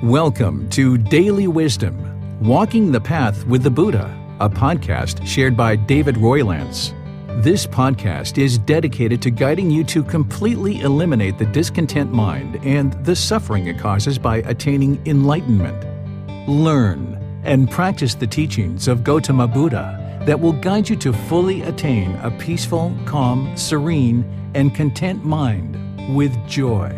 Welcome to Daily Wisdom, Walking the Path with the Buddha, a podcast shared by David Roylance. This podcast is dedicated to guiding you to completely eliminate the discontent mind and the suffering it causes by attaining enlightenment. Learn and practice the teachings of Gotama Buddha that will guide you to fully attain a peaceful, calm, serene, and content mind with joy.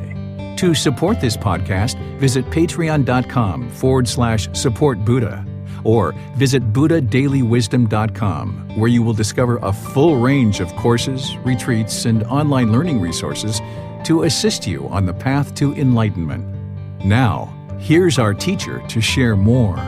To support this podcast, visit patreon.com/supportbuddha or visit buddhadailywisdom.com, where you will discover a full range of courses, retreats, and online learning resources to assist you on the path to enlightenment. Now, here's our teacher to share more.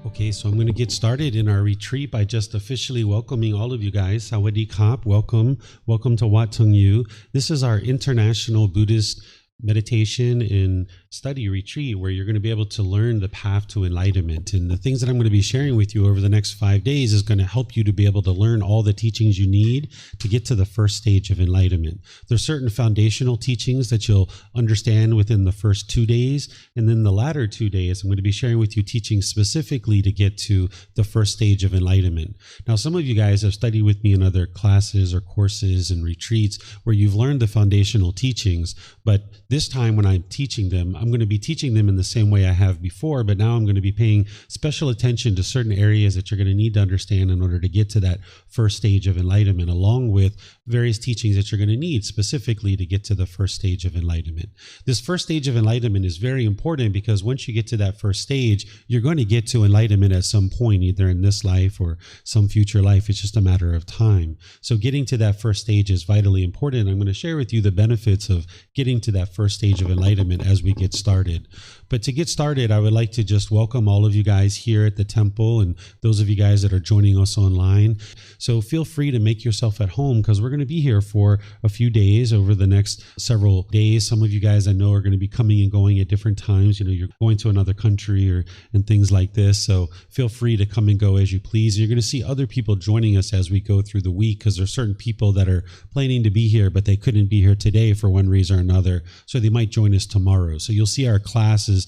Okay, so I'm going to get started in our retreat by just officially welcoming all of you guys. Sawadee Kap, welcome. Welcome to Wat Tung Yu. This is our international Buddhist meditation and study retreat where you're going to be able to learn the path to enlightenment. And the things that I'm going to be sharing with you over the next 5 days is going to help you to be able to learn all the teachings you need to get to the first stage of enlightenment. There's certain foundational teachings that you'll understand within the first 2 days. And then the latter 2 days, I'm going to be sharing with you teachings specifically to get to the first stage of enlightenment. Now, some of you guys have studied with me in other classes or courses and retreats where you've learned the foundational teachings, but this time when I'm teaching them, I'm going to be teaching them in the same way I have before, but now I'm going to be paying special attention to certain areas that you're going to need to understand in order to get to that first stage of enlightenment, along with various teachings that you're going to need specifically to get to the first stage of enlightenment. This first stage of enlightenment is very important because once you get to that first stage, you're going to get to enlightenment at some point, either in this life or some future life. It's just a matter of time. So getting to that first stage is vitally important. I'm going to share with you the benefits of getting to that first stage of enlightenment as we get started. But to get started, I would like to just welcome all of you guys here at the temple and those of you guys that are joining us online. So feel free to make yourself at home because we're going to be here for a few days over the next several days. Some of you guys I know are going to be coming and going at different times. You know, you're going to another country and things like this. So feel free to come and go as you please. You're going to see other people joining us as we go through the week because there's certain people that are planning to be here, but they couldn't be here today for one reason or another. So they might join us tomorrow. So you'll see our classes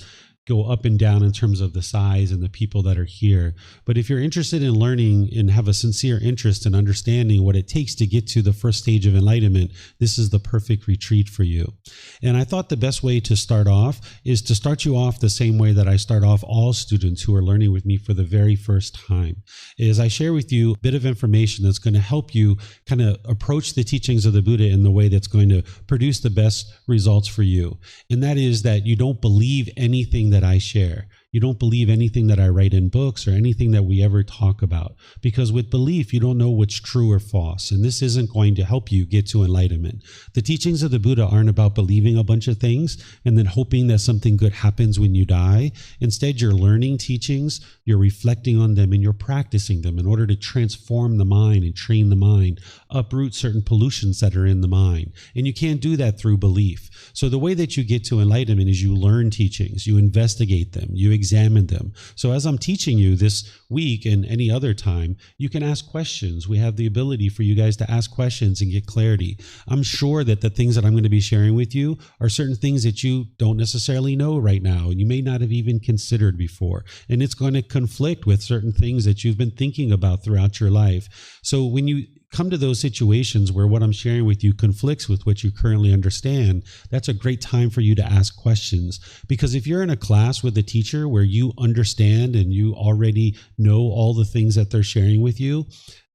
go up and down in terms of the size and the people that are here. But if you're interested in learning and have a sincere interest in understanding what it takes to get to the first stage of enlightenment, this is the perfect retreat for you. And I thought the best way to start off is to start you off the same way that I start off all students who are learning with me for the very first time, is I share with you a bit of information that's going to help you kind of approach the teachings of the Buddha in the way that's going to produce the best results for you. And that is that you don't believe anything that I share. You don't believe anything that I write in books or anything that we ever talk about, because with belief, you don't know what's true or false. And this isn't going to help you get to enlightenment. The teachings of the Buddha aren't about believing a bunch of things and then hoping that something good happens when you die. Instead, you're learning teachings, you're reflecting on them, and you're practicing them in order to transform the mind and train the mind, uproot certain pollutions that are in the mind. And you can't do that through belief. So the way that you get to enlightenment is you learn teachings, you investigate them, you examine them. So as I'm teaching you this week and any other time, you can ask questions. We have the ability for you guys to ask questions and get clarity. I'm sure that the things that I'm going to be sharing with you are certain things that you don't necessarily know right now, and you may not have even considered before. And it's going to conflict with certain things that you've been thinking about throughout your life. So when you come to those situations where what I'm sharing with you conflicts with what you currently understand, that's a great time for you to ask questions. Because if you're in a class with a teacher where you understand and you already know all the things that they're sharing with you,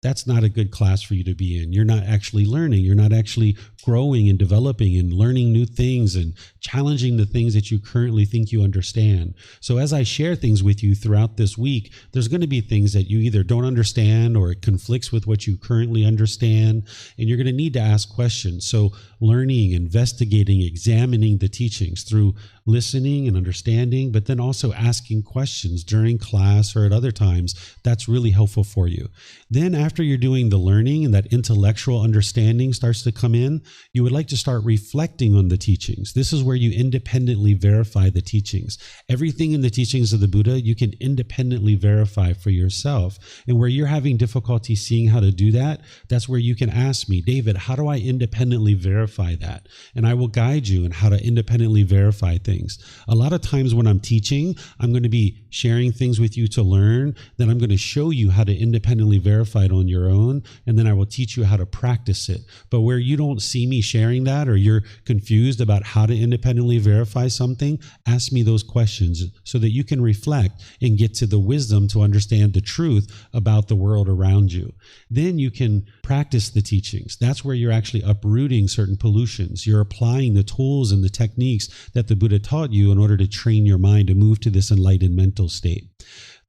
that's not a good class for you to be in. You're not actually learning. You're not actually growing and developing and learning new things and challenging the things that you currently think you understand. So as I share things with you throughout this week, there's going to be things that you either don't understand or it conflicts with what you currently understand, and you're going to need to ask questions. So learning, investigating, examining the teachings through listening and understanding, but then also asking questions during class or at other times, that's really helpful for you. Then after after you're doing the learning and that intellectual understanding starts to come in, you would like to start reflecting on the teachings. This is where you independently verify the teachings. Everything in the teachings of the Buddha, you can independently verify for yourself. And where you're having difficulty seeing how to do that, that's where you can ask me, David, how do I independently verify that? And I will guide you in how to independently verify things. A lot of times when I'm teaching, I'm going to be sharing things with you to learn. Then I'm going to show you how to independently verify it on your own. And then I will teach you how to practice it. But where you don't see me sharing that, or you're confused about how to independently verify something, ask me those questions so that you can reflect and get to the wisdom to understand the truth about the world around you. Then you can practice the teachings. That's where you're actually uprooting certain pollutions. You're applying the tools and the techniques that the Buddha taught you in order to train your mind to move to this enlightened mental state.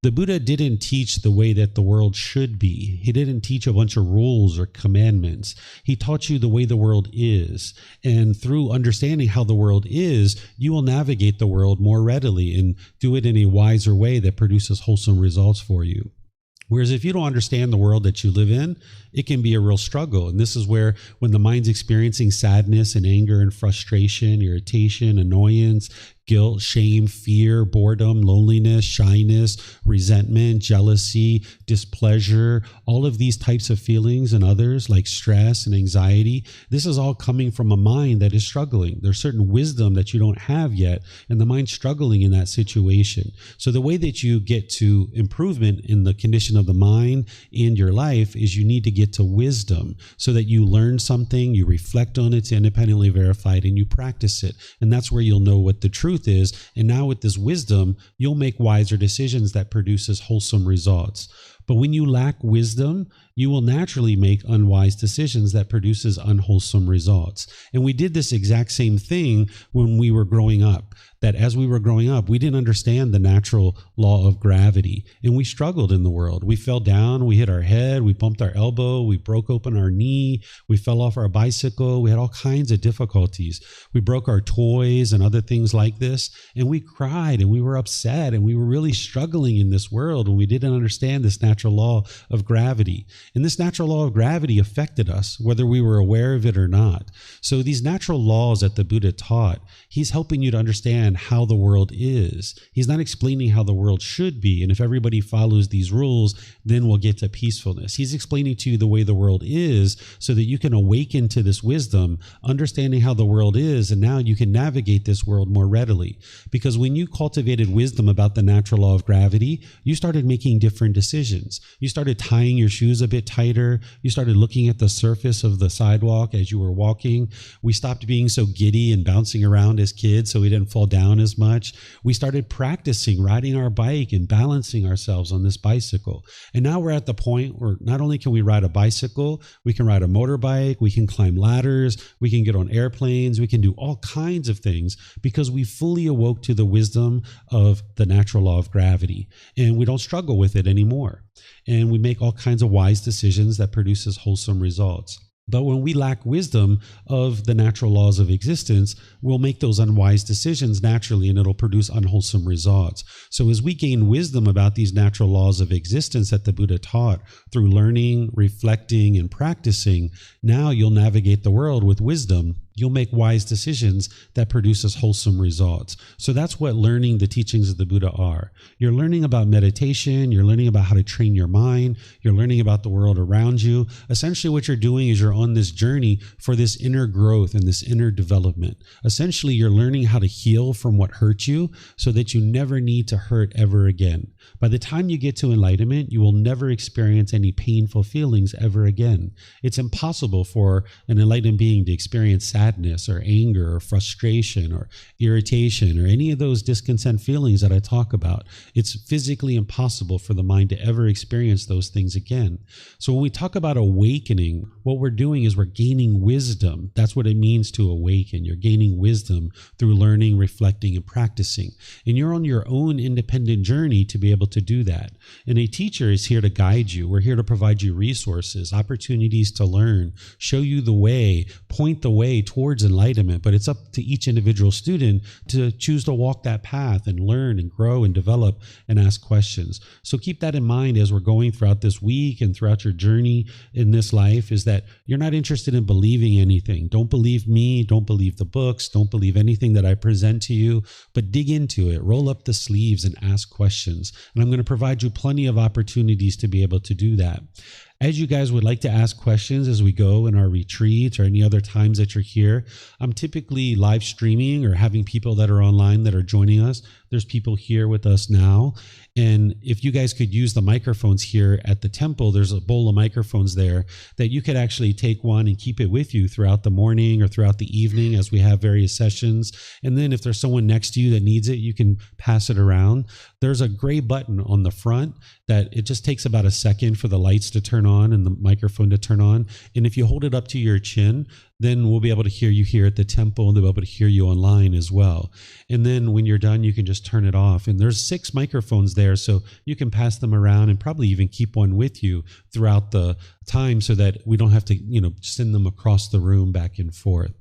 The Buddha didn't teach the way that the world should be. He didn't teach a bunch of rules or commandments. He taught you the way the world is. And through understanding how the world is, you will navigate the world more readily and do it in a wiser way that produces wholesome results for you. Whereas if you don't understand the world that you live in, it can be a real struggle. And this is where when the mind's experiencing sadness and anger and frustration, irritation, annoyance, guilt, shame, fear, boredom, loneliness, shyness, resentment, jealousy, displeasure, all of these types of feelings and others like stress and anxiety, this is all coming from a mind that is struggling. There's certain wisdom that you don't have yet, and the mind's struggling in that situation. So the way that you get to improvement in the condition of the mind in your life is you need to get to wisdom so that you learn something, you reflect on it to independently verify it, and you practice it. And that's where you'll know what the truth is. And now with this wisdom, you'll make wiser decisions that produces wholesome results. But when you lack wisdom, you will naturally make unwise decisions that produces unwholesome results. And we did this exact same thing when we were growing up. That as we were growing up, we didn't understand the natural law of gravity. And we struggled in the world. We fell down, we hit our head, we bumped our elbow, we broke open our knee, we fell off our bicycle. We had all kinds of difficulties. We broke our toys and other things like this. And we cried and we were upset and we were really struggling in this world when we didn't understand this natural law of gravity. And this natural law of gravity affected us, whether we were aware of it or not. So these natural laws that the Buddha taught, he's helping you to understand how the world is. He's not explaining how the world should be. And if everybody follows these rules, then we'll get to peacefulness. He's explaining to you the way the world is so that you can awaken to this wisdom, understanding how the world is. And now you can navigate this world more readily. Because when you cultivated wisdom about the natural law of gravity, you started making different decisions. You started tying your shoes a bit tighter. You started looking at the surface of the sidewalk as you were walking. We stopped being so giddy and bouncing around as kids so we didn't fall down as much. We started practicing riding our bike and balancing ourselves on this bicycle. And now we're at the point where not only can we ride a bicycle, we can ride a motorbike, we can climb ladders, we can get on airplanes, we can do all kinds of things because we fully awoke to the wisdom of the natural law of gravity. And we don't struggle with it anymore. And we make all kinds of wise decisions that produces wholesome results. But when we lack wisdom of the natural laws of existence, we'll make those unwise decisions naturally and it'll produce unwholesome results. So as we gain wisdom about these natural laws of existence that the Buddha taught through learning, reflecting, and practicing, now you'll navigate the world with wisdom. You'll make wise decisions that produces wholesome results. So that's what learning the teachings of the Buddha are. You're learning about meditation. You're learning about how to train your mind. You're learning about the world around you. Essentially, what you're doing is you're on this journey for this inner growth and this inner development. Essentially, you're learning how to heal from what hurt you so that you never need to hurt ever again. By the time you get to enlightenment, you will never experience any painful feelings ever again. It's impossible for an enlightened being to experience sadness or anger or frustration or irritation or any of those discontent feelings that I talk about. It's physically impossible for the mind to ever experience those things again. So when we talk about awakening, what we're doing is we're gaining wisdom. That's what it means to awaken. You're gaining wisdom through learning, reflecting, and practicing. And you're on your own independent journey to be able to do that. And a teacher is here to guide you. We're here to provide you resources, opportunities to learn, show you the way, point the way towards enlightenment, but it's up to each individual student to choose to walk that path and learn and grow and develop and ask questions. So keep that in mind as we're going throughout this week and throughout your journey in this life, is that you're not interested in believing anything. Don't believe me. Don't believe the books. Don't believe anything that I present to you, but dig into it. Roll up the sleeves and ask questions. And I'm going to provide you plenty of opportunities to be able to do that. As you guys would like to ask questions as we go in our retreats or any other times that you're here, I'm typically live streaming or having people that are online that are joining us. There's people here with us now. And if you guys could use the microphones here at the temple, there's a bowl of microphones there that you could actually take one and keep it with you throughout the morning or throughout the evening as we have various sessions. And then if there's someone next to you that needs it, you can pass it around. There's a gray button on the front that it just takes about a second for the lights to turn on and the microphone to turn on. And if you hold it up to your chin, then we'll be able to hear you here at the temple, and they'll be able to hear you online as well. And then when you're done, you can just turn it off. And there's 6 microphones there, so you can pass them around and probably even keep one with you throughout the time so that we don't have to, send them across the room back and forth.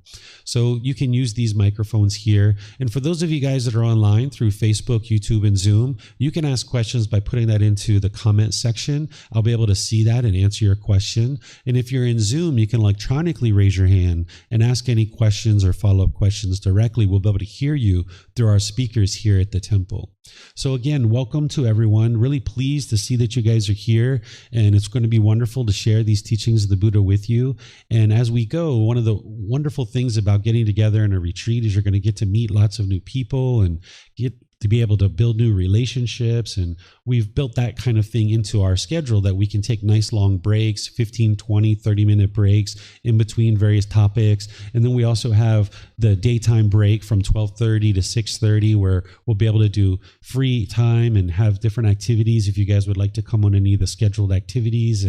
So you can use these microphones here. And for those of you guys that are online through Facebook, YouTube, and Zoom, you can ask questions by putting that into the comment section. I'll be able to see that and answer your question. And if you're in Zoom, you can electronically raise your hand and ask any questions or follow-up questions directly. We'll be able to hear you through our speakers here at the temple. So again, welcome to everyone. Really pleased to see that you guys are here, and it's going to be wonderful to share these teachings of the Buddha with you. And as we go, one of the wonderful things about getting together in a retreat is you're going to get to meet lots of new people and get to be able to build new relationships. And we've built that kind of thing into our schedule that we can take nice long breaks, 15, 20, 30-minute breaks in between various topics. And then we also have the daytime break from 12:30 to 6:30 where we'll be able to do free time and have different activities if you guys would like to come on any of the scheduled activities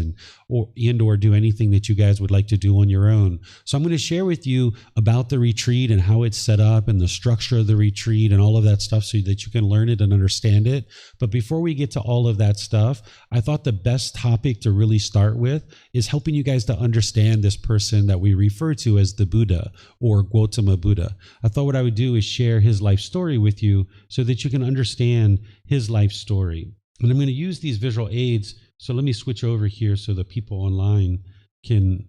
or do anything that you guys would like to do on your own. So I'm going to share with you about the retreat and how it's set up and the structure of the retreat and all of that stuff so that you can learn it and understand it. But before we get to all of that stuff, I thought the best topic to really start with is helping you guys to understand this person that we refer to as the Buddha or Gotama Buddha. I thought what I would do is share his life story with you so that you can understand his life story. And I'm going to use these visual aids. So let me switch over here so the people online can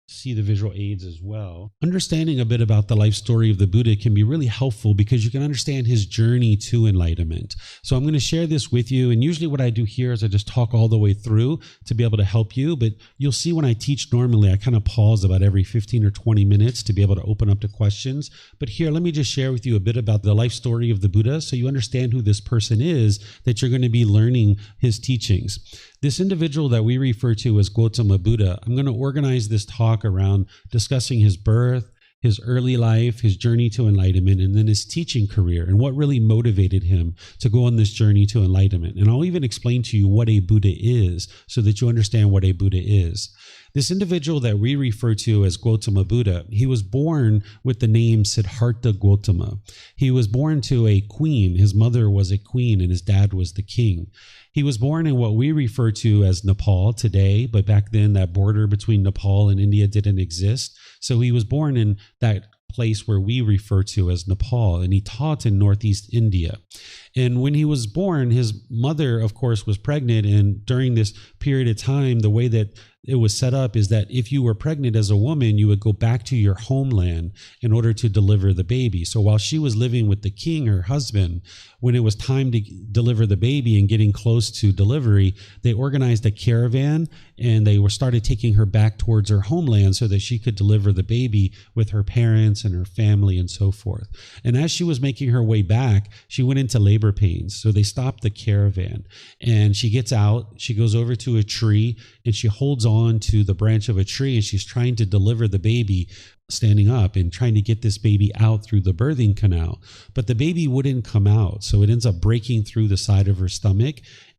see the visual aids as well. Understanding a bit about the life story of the Buddha can be really helpful because you can understand his journey to enlightenment. So I'm going to share this with you. And usually what I do here is I just talk all the way through to be able to help you. But you'll see when I teach normally, I kind of pause about every 15 or 20 minutes to be able to open up to questions. But here, let me just share with you a bit about the life story of the Buddha so you understand who this person is that you're going to be learning his teachings. This individual that we refer to as Gotama Buddha, I'm going to organize this talk around discussing his birth, his early life, his journey to enlightenment, and then his teaching career and what really motivated him to go on this journey to enlightenment. And I'll even explain to you what a Buddha is so that you understand what a Buddha is. This individual that we refer to as Gotama Buddha, he was born with the name Siddhartha Gautama. He was born to a queen. His mother was a queen and his dad was the king. He was born in what we refer to as Nepal today, but back then that border between Nepal and India didn't exist. So he was born in that place where we refer to as Nepal, and he taught in Northeast India. And when he was born, his mother, of course, was pregnant. And during this period of time, the way that it was set up is that if you were pregnant as a woman, you would go back to your homeland in order to deliver the baby. So while she was living with the king, her husband, when it was time to deliver the baby and getting close to delivery, they organized a caravan and they started taking her back towards her homeland so that she could deliver the baby with her parents and her family and so forth. And as she was making her way back, she went into labor pains. So they stopped the caravan and she gets out, she goes over to a tree and she holds on to the branch of a tree and she's trying to deliver the baby standing up and trying to get this baby out through the birthing canal. But the baby wouldn't come out. So it ends up breaking through the side of her stomach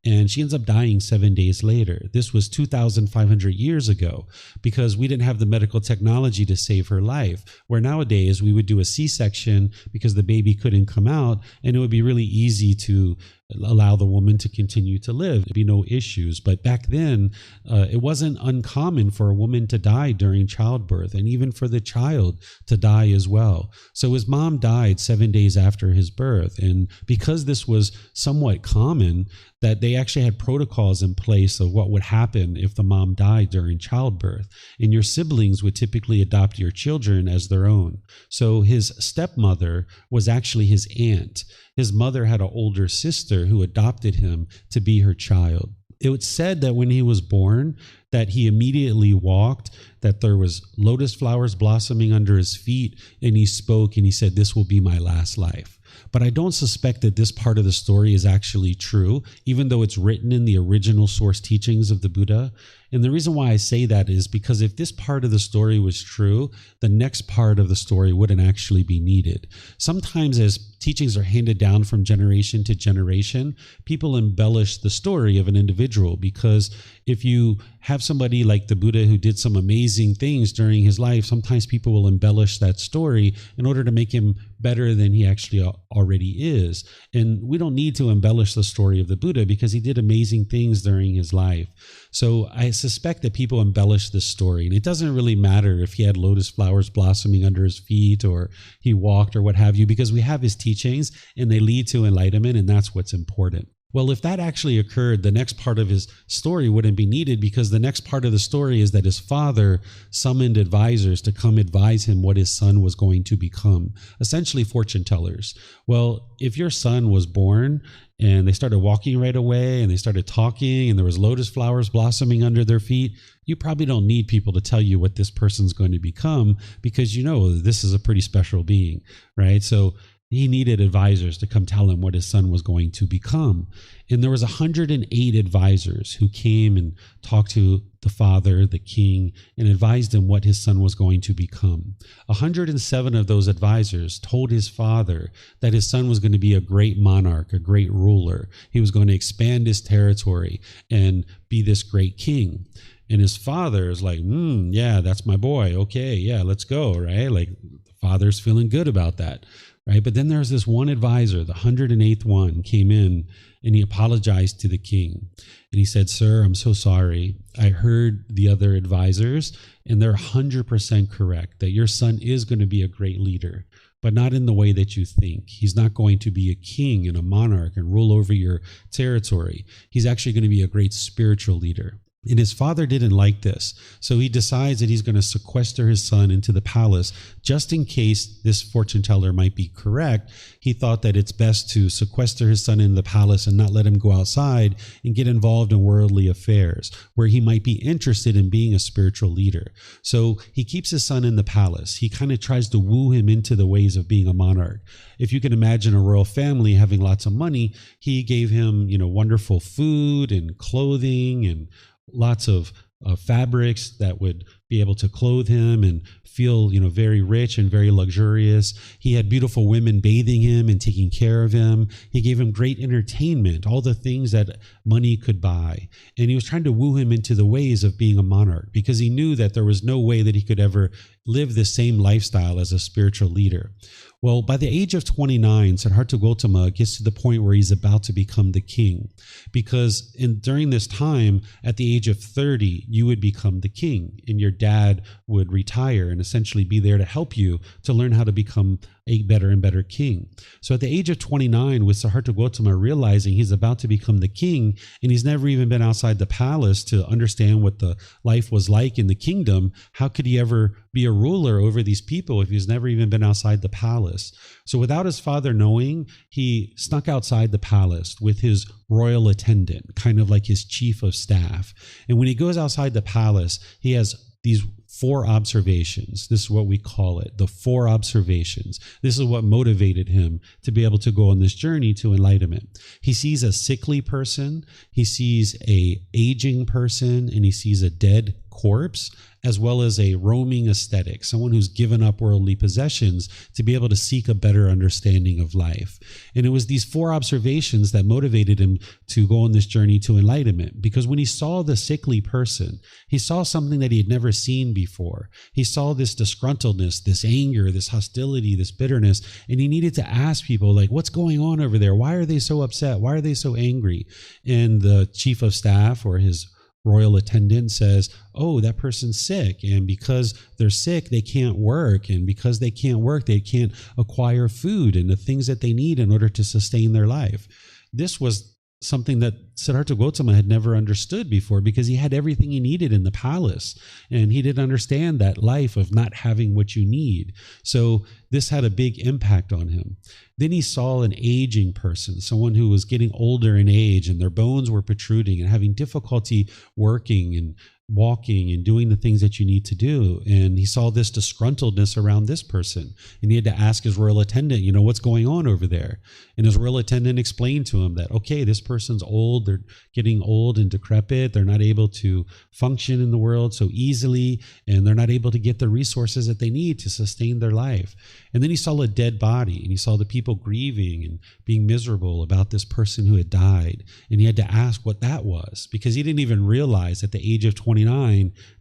and she ends up dying 7 days later. This was 2,500 years ago, because we didn't have the medical technology to save her life, where nowadays we would do a C-section because the baby couldn't come out, and it would be really easy to allow the woman to continue to live. There'd be no issues. But back then, it wasn't uncommon for a woman to die during childbirth, and even for the child to die as well. So his mom died 7 days after his birth. And because this was somewhat common, that they actually had protocols in place of what would happen if the mom died during childbirth. And your siblings would typically adopt your children as their own. So his stepmother was actually his aunt. His mother had an older sister who adopted him to be her child. It was said that when he was born, that he immediately walked, that there was lotus flowers blossoming under his feet, and he spoke and he said, "This will be my last life." But I don't suspect that this part of the story is actually true, even though it's written in the original source teachings of the Buddha. And the reason why I say that is because if this part of the story was true, the next part of the story wouldn't actually be needed. Sometimes as teachings are handed down from generation to generation, people embellish the story of an individual, because if you have somebody like the Buddha who did some amazing things during his life, sometimes people will embellish that story in order to make him better than he actually already is. And we don't need to embellish the story of the Buddha because he did amazing things during his life. So I suspect that people embellish this story, and it doesn't really matter if he had lotus flowers blossoming under his feet or he walked or what have you, because we have his teachings and they lead to enlightenment, and that's what's important. Well, if that actually occurred, the next part of his story wouldn't be needed, because the next part of the story is that his father summoned advisors to come advise him what his son was going to become, essentially fortune tellers. Well, if your son was born and they started walking right away and they started talking and there was lotus flowers blossoming under their feet, you probably don't need people to tell you what this person's going to become, because you know this is a pretty special being, right? So he needed advisors to come tell him what his son was going to become. And there was 108 advisors who came and talked to the father, the king, and advised him what his son was going to become. 107 of those advisors told his father that his son was going to be a great monarch, a great ruler. He was going to expand his territory and be this great king. And his father is like, yeah, that's my boy. Okay, yeah, let's go, right? Like, the father's feeling good about that. Right? But then there's this one advisor, the 108th one, came in and he apologized to the king. And he said, "Sir, I'm so sorry. I heard the other advisors and they're 100% correct that your son is going to be a great leader, but not in the way that you think. He's not going to be a king and a monarch and rule over your territory. He's actually going to be a great spiritual leader." And his father didn't like this, so he decides that he's going to sequester his son into the palace just in case this fortune teller might be correct. He thought that it's best to sequester his son in the palace and not let him go outside and get involved in worldly affairs where he might be interested in being a spiritual leader. So he keeps his son in the palace. He kind of tries to woo him into the ways of being a monarch. If you can imagine a royal family having lots of money, he gave him, wonderful food and clothing and lots of fabrics that would be able to clothe him and feel, very rich and very luxurious. He had beautiful women bathing him and taking care of him. He gave him great entertainment, all the things that money could buy. And he was trying to woo him into the ways of being a monarch, because he knew that there was no way that he could ever live the same lifestyle as a spiritual leader. Well, by the age of 29, Siddhartha Gautama gets to the point where he's about to become the king, because during this time, at the age of 30, you would become the king, and your dad would retire and essentially be there to help you to learn how to become a better and better king. So at the age of 29, with Siddhartha Gautama realizing he's about to become the king, and he's never even been outside the palace to understand what the life was like in the kingdom, how could he ever be a ruler over these people if he's never even been outside the palace? So without his father knowing, he snuck outside the palace with his royal attendant, kind of like his chief of staff. And when he goes outside the palace, he has these 4 observations. This is what we call it, the 4 observations. This is what motivated him to be able to go on this journey to enlightenment. He sees a sickly person, he sees a aging person, and he sees a dead corpse, as well as a roaming ascetic, someone who's given up worldly possessions to be able to seek a better understanding of life. And it was these 4 observations that motivated him to go on this journey to enlightenment, because when he saw the sickly person, he saw something that he had never seen before. He saw this disgruntledness, this anger, this hostility, this bitterness, and he needed to ask people, like, what's going on over there? Why are they so upset? Why are they so angry? And the chief of staff, or his royal attendant, says, oh, that person's sick, and because they're sick, they can't work, and because they can't work, they can't acquire food and the things that they need in order to sustain their life. This was something that Siddhartha Gautama had never understood before, because he had everything he needed in the palace, and he didn't understand that life of not having what you need. So this had a big impact on him. Then he saw an aging person, someone who was getting older in age, and their bones were protruding and having difficulty working and walking and doing the things that you need to do. And he saw this disgruntledness around this person, and he had to ask his royal attendant, what's going on over there? And his royal attendant explained to him that, okay, this person's old, they're getting old and decrepit, they're not able to function in the world so easily, and they're not able to get the resources that they need to sustain their life. And then he saw a dead body, and he saw the people grieving and being miserable about this person who had died. And he had to ask what that was, because he didn't even realize at the age of 29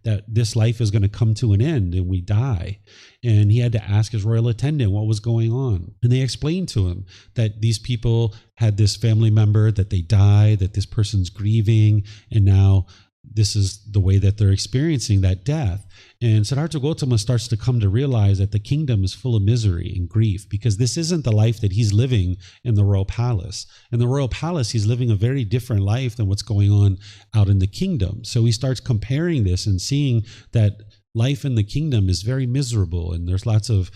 that this life is going to come to an end and we die. And he had to ask his royal attendant what was going on. And they explained to him that these people had this family member, that they died, that this person's grieving, and now this is the way that they're experiencing that death. And Siddhartha Gautama starts to come to realize that the kingdom is full of misery and grief, because this isn't the life that he's living in the royal palace. In the royal palace, he's living a very different life than what's going on out in the kingdom. So he starts comparing this and seeing that life in the kingdom is very miserable, and there's lots of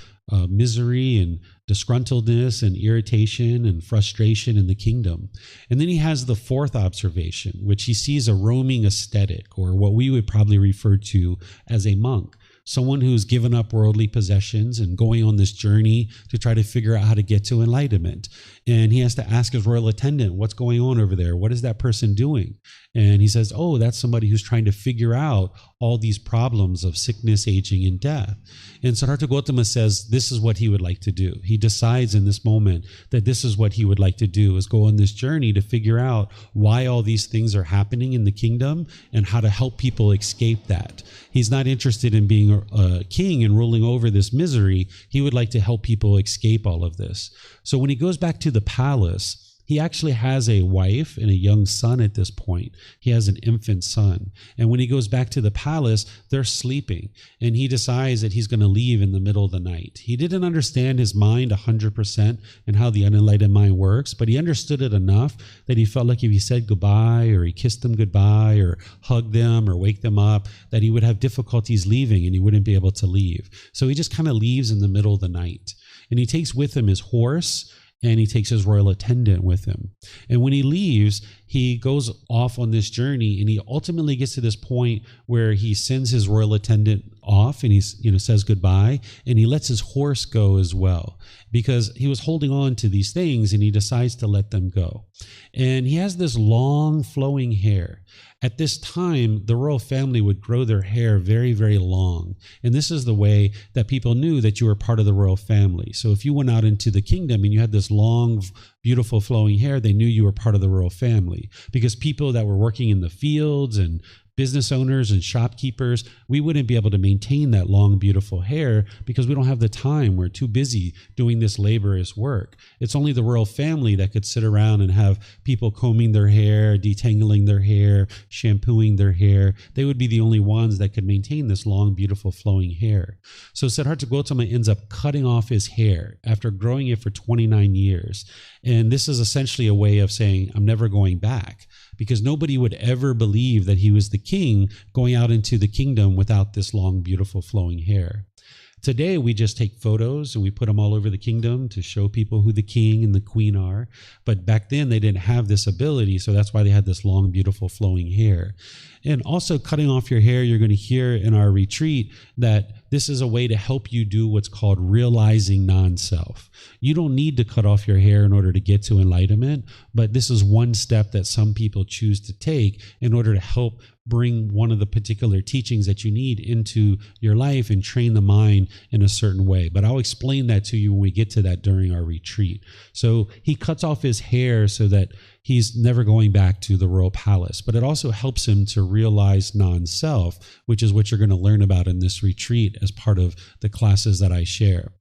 misery and disgruntledness and irritation and frustration in the kingdom. And then he has the 4th observation, which he sees a roaming ascetic, or what we would probably refer to as a monk, someone who's given up worldly possessions and going on this journey to try to figure out how to get to enlightenment. And he has to ask his royal attendant, what's going on over there? What is that person doing? And he says, oh, that's somebody who's trying to figure out all these problems of sickness, aging, and death. And Siddhartha Gautama says this is what he would like to do. He decides in this moment that this is what he would like to do, is go on this journey to figure out why all these things are happening in the kingdom and how to help people escape that. He's not interested in being a king and ruling over this misery. He would like to help people escape all of this. So when he goes back to the palace, he actually has a wife and a young son at this point. He has an infant son. And when he goes back to the palace, they're sleeping. And he decides that he's going to leave in the middle of the night. He didn't understand his mind 100% and how the unenlightened mind works, but he understood it enough that he felt like if he said goodbye, or he kissed them goodbye, or hugged them, or wake them up, that he would have difficulties leaving and he wouldn't be able to leave. So he just kind of leaves in the middle of the night. And he takes with him his horse, and he takes his royal attendant with him. And when he leaves, he goes off on this journey, and he ultimately gets to this point where he sends his royal attendant off, and he says goodbye, and he lets his horse go as well, because he was holding on to these things, and he decides to let them go. And he has this long flowing hair. At this time, the royal family would grow their hair very, very long. And this is the way that people knew that you were part of the royal family. So if you went out into the kingdom and you had this long, beautiful flowing hair, they knew you were part of the royal family. Because people that were working in the fields and business owners and shopkeepers, we wouldn't be able to maintain that long, beautiful hair because we don't have the time. We're too busy doing this laborious work. It's only the royal family that could sit around and have people combing their hair, detangling their hair, shampooing their hair. They would be the only ones that could maintain this long, beautiful flowing hair. So Siddhartha Gautama ends up cutting off his hair after growing it for 29 years. And this is essentially a way of saying, I'm never going back, because nobody would ever believe that he was the king going out into the kingdom without this long, beautiful flowing hair. Today, we just take photos and we put them all over the kingdom to show people who the king and the queen are. But back then, they didn't have this ability, so that's why they had this long, beautiful flowing hair. And also cutting off your hair, you're going to hear in our retreat that this is a way to help you do what's called realizing non-self. You don't need to cut off your hair in order to get to enlightenment, but this is one step that some people choose to take in order to help bring one of the particular teachings that you need into your life and train the mind in a certain way. But I'll explain that to you when we get to that during our retreat. So he cuts off his hair so that he's never going back to the royal palace, but it also helps him to realize non-self, which is what you're going to learn about in this retreat as part of the classes that I share.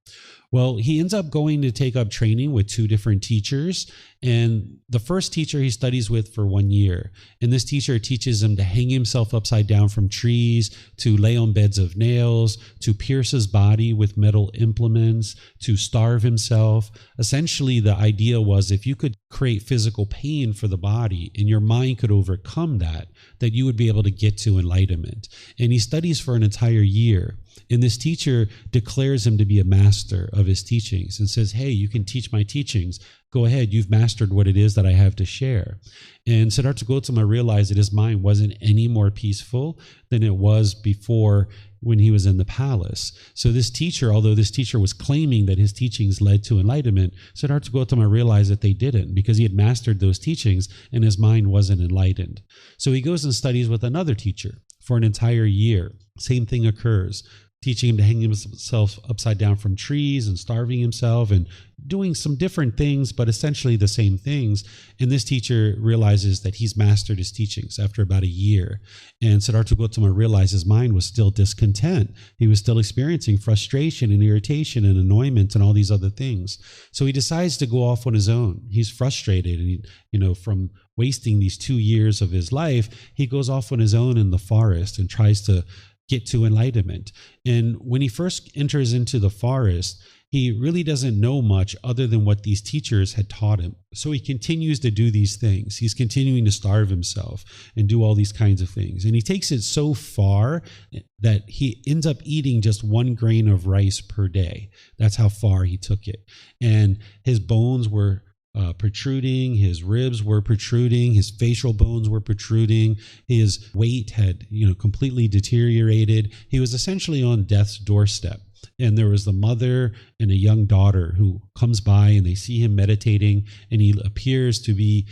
Well, he ends up going to take up training with 2 different teachers. And the first teacher he studies with for 1 year. And this teacher teaches him to hang himself upside down from trees, to lay on beds of nails, to pierce his body with metal implements, to starve himself. Essentially, the idea was if you could create physical pain for the body and your mind could overcome that you would be able to get to enlightenment. And he studies for an entire year. And this teacher declares him to be a master of his teachings and says, hey, you can teach my teachings. Go ahead. You've mastered what it is that I have to share. And Siddhartha Gautama realized that his mind wasn't any more peaceful than it was before when he was in the palace. So this teacher, although this teacher was claiming that his teachings led to enlightenment, Siddhartha Gautama realized that they didn't, because he had mastered those teachings and his mind wasn't enlightened. So he goes and studies with another teacher for an entire year. Same thing occurs. Teaching him to hang himself upside down from trees and starving himself and doing some different things, but essentially the same things. And this teacher realizes that he's mastered his teachings after about a year. And Siddhartha Gautama realized his mind was still discontent. He was still experiencing frustration and irritation and annoyance and all these other things. So he decides to go off on his own. He's frustrated, and from wasting these 2 years of his life, he goes off on his own in the forest and tries to get to enlightenment. And when he first enters into the forest, he really doesn't know much other than what these teachers had taught him. So he continues to do these things. He's continuing to starve himself and do all these kinds of things. And he takes it so far that he ends up eating just 1 grain of rice per day. That's how far he took it. And his bones were protruding, his ribs were protruding, his facial bones were protruding, his weight had, completely deteriorated. He was essentially on death's doorstep. And there was the mother and a young daughter who comes by and they see him meditating, and he appears to be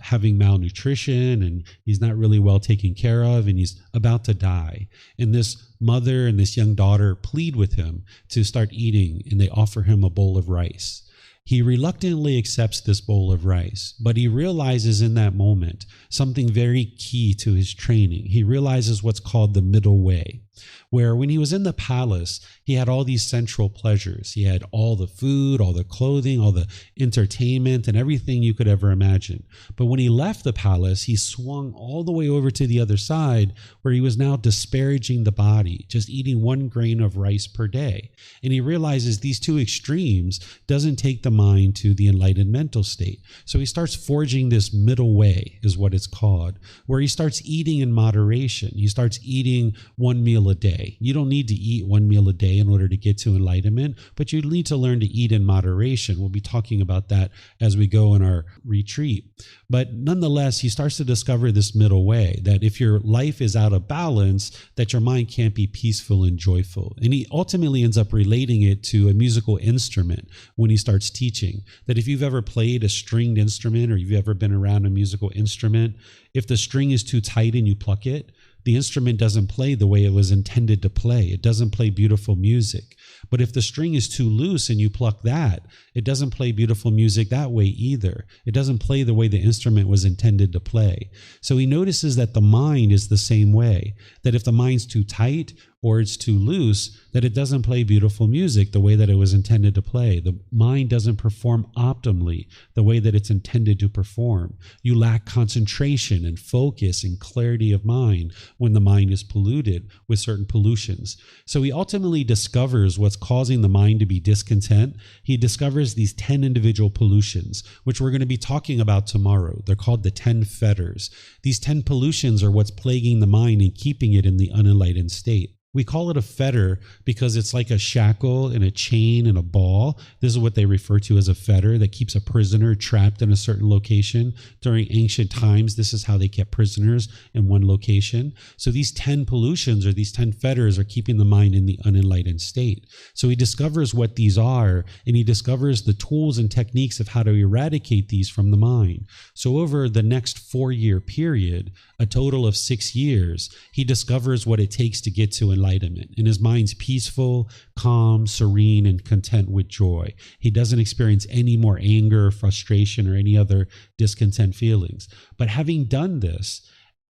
having malnutrition and he's not really well taken care of and he's about to die. And this mother and this young daughter plead with him to start eating, and they offer him a bowl of rice. He reluctantly accepts this bowl of rice, but he realizes in that moment something very key to his training. He realizes what's called the middle way, where when he was in the palace, he had all these central pleasures. He had all the food, all the clothing, all the entertainment, and everything you could ever imagine. But when he left the palace, he swung all the way over to the other side, where he was now disparaging the body, just eating 1 grain of rice per day. And he realizes these 2 extremes doesn't take the mind to the enlightened mental state. So he starts forging this middle way, is what it's called, where he starts eating in moderation. He starts eating 1 meal a day. You don't need to eat 1 meal a day in order to get to enlightenment, but you need to learn to eat in moderation. We'll be talking about that as we go in our retreat. But nonetheless, he starts to discover this middle way, that if your life is out of balance, that your mind can't be peaceful and joyful. And he ultimately ends up relating it to a musical instrument when he starts teaching, that if you've ever played a stringed instrument or you've ever been around a musical instrument, if the string is too tight and you pluck it, the instrument doesn't play the way it was intended to play. It doesn't play beautiful music. But if the string is too loose and you pluck that, it doesn't play beautiful music that way either. It doesn't play the way the instrument was intended to play. So he notices that the mind is the same way, that if the mind's too tight or it's too loose, that it doesn't play beautiful music the way that it was intended to play. The mind doesn't perform optimally the way that it's intended to perform. You lack concentration and focus and clarity of mind when the mind is polluted with certain pollutions. So he ultimately discovers what's causing the mind to be discontent. He discovers these 10 individual pollutions, which we're going to be talking about tomorrow. They're called the 10 fetters. These 10 pollutions are what's plaguing the mind and keeping it in the unenlightened state. We call it a fetter because it's like a shackle and a chain and a ball. This is what they refer to as a fetter that keeps a prisoner trapped in a certain location. During ancient times, this is how they kept prisoners in one location. So these 10 pollutions or these 10 fetters are keeping the mind in the unenlightened state. So he discovers what these are, and he discovers the tools and techniques of how to eradicate these from the mind. So over the next 4-year period, a total of 6 years, he discovers what it takes to get to enlightenment. And his mind's peaceful, calm, serene, and content with joy. He doesn't experience any more anger, frustration, or any other discontent feelings. But having done this,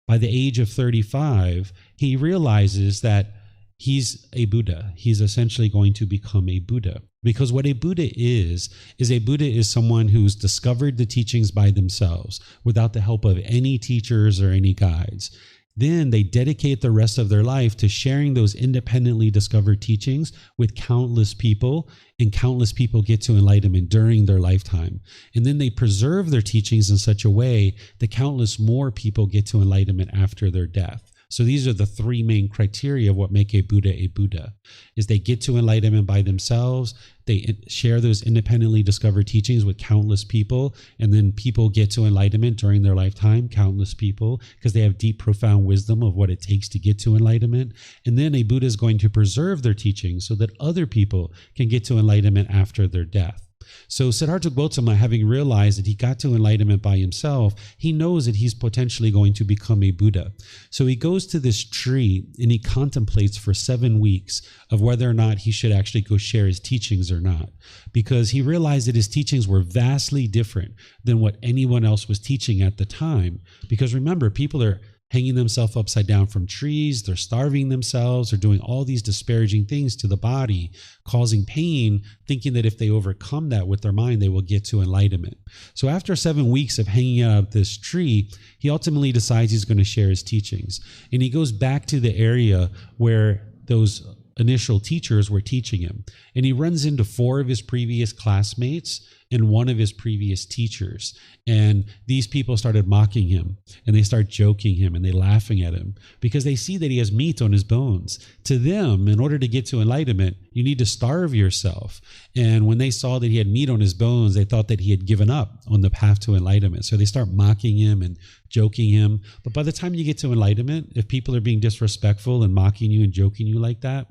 by the age of 35, he realizes that he's a Buddha. He's essentially going to become a Buddha. Because what a Buddha is a Buddha is someone who's discovered the teachings by themselves without the help of any teachers or any guides. Then they dedicate the rest of their life to sharing those independently discovered teachings with countless people, and countless people get to enlightenment during their lifetime. And then they preserve their teachings in such a way that countless more people get to enlightenment after their death. So these are the 3 main criteria of what make a Buddha, is they get to enlightenment by themselves, they share those independently discovered teachings with countless people, and then people get to enlightenment during their lifetime, countless people, because they have deep, profound wisdom of what it takes to get to enlightenment. And then a Buddha is going to preserve their teachings so that other people can get to enlightenment after their death. So Siddhartha Gautama, having realized that he got to enlightenment by himself, he knows that he's potentially going to become a Buddha. So he goes to this tree and he contemplates for 7 weeks of whether or not he should actually go share his teachings or not, because he realized that his teachings were vastly different than what anyone else was teaching at the time. Because remember, people are hanging themselves upside down from trees, they're starving themselves, they're doing all these disparaging things to the body, causing pain, thinking that if they overcome that with their mind, they will get to enlightenment. So after 7 weeks of hanging out at this tree, he ultimately decides he's going to share his teachings. And he goes back to the area where those initial teachers were teaching him. And he runs into 4 of his previous classmates and 1 of his previous teachers. And these people started mocking him, and they start joking him, and they laughing at him because they see that he has meat on his bones. To them, in order to get to enlightenment, you need to starve yourself. And when they saw that he had meat on his bones, they thought that he had given up on the path to enlightenment. So they start mocking him and joking him. But by the time you get to enlightenment, if people are being disrespectful and mocking you and joking you like that,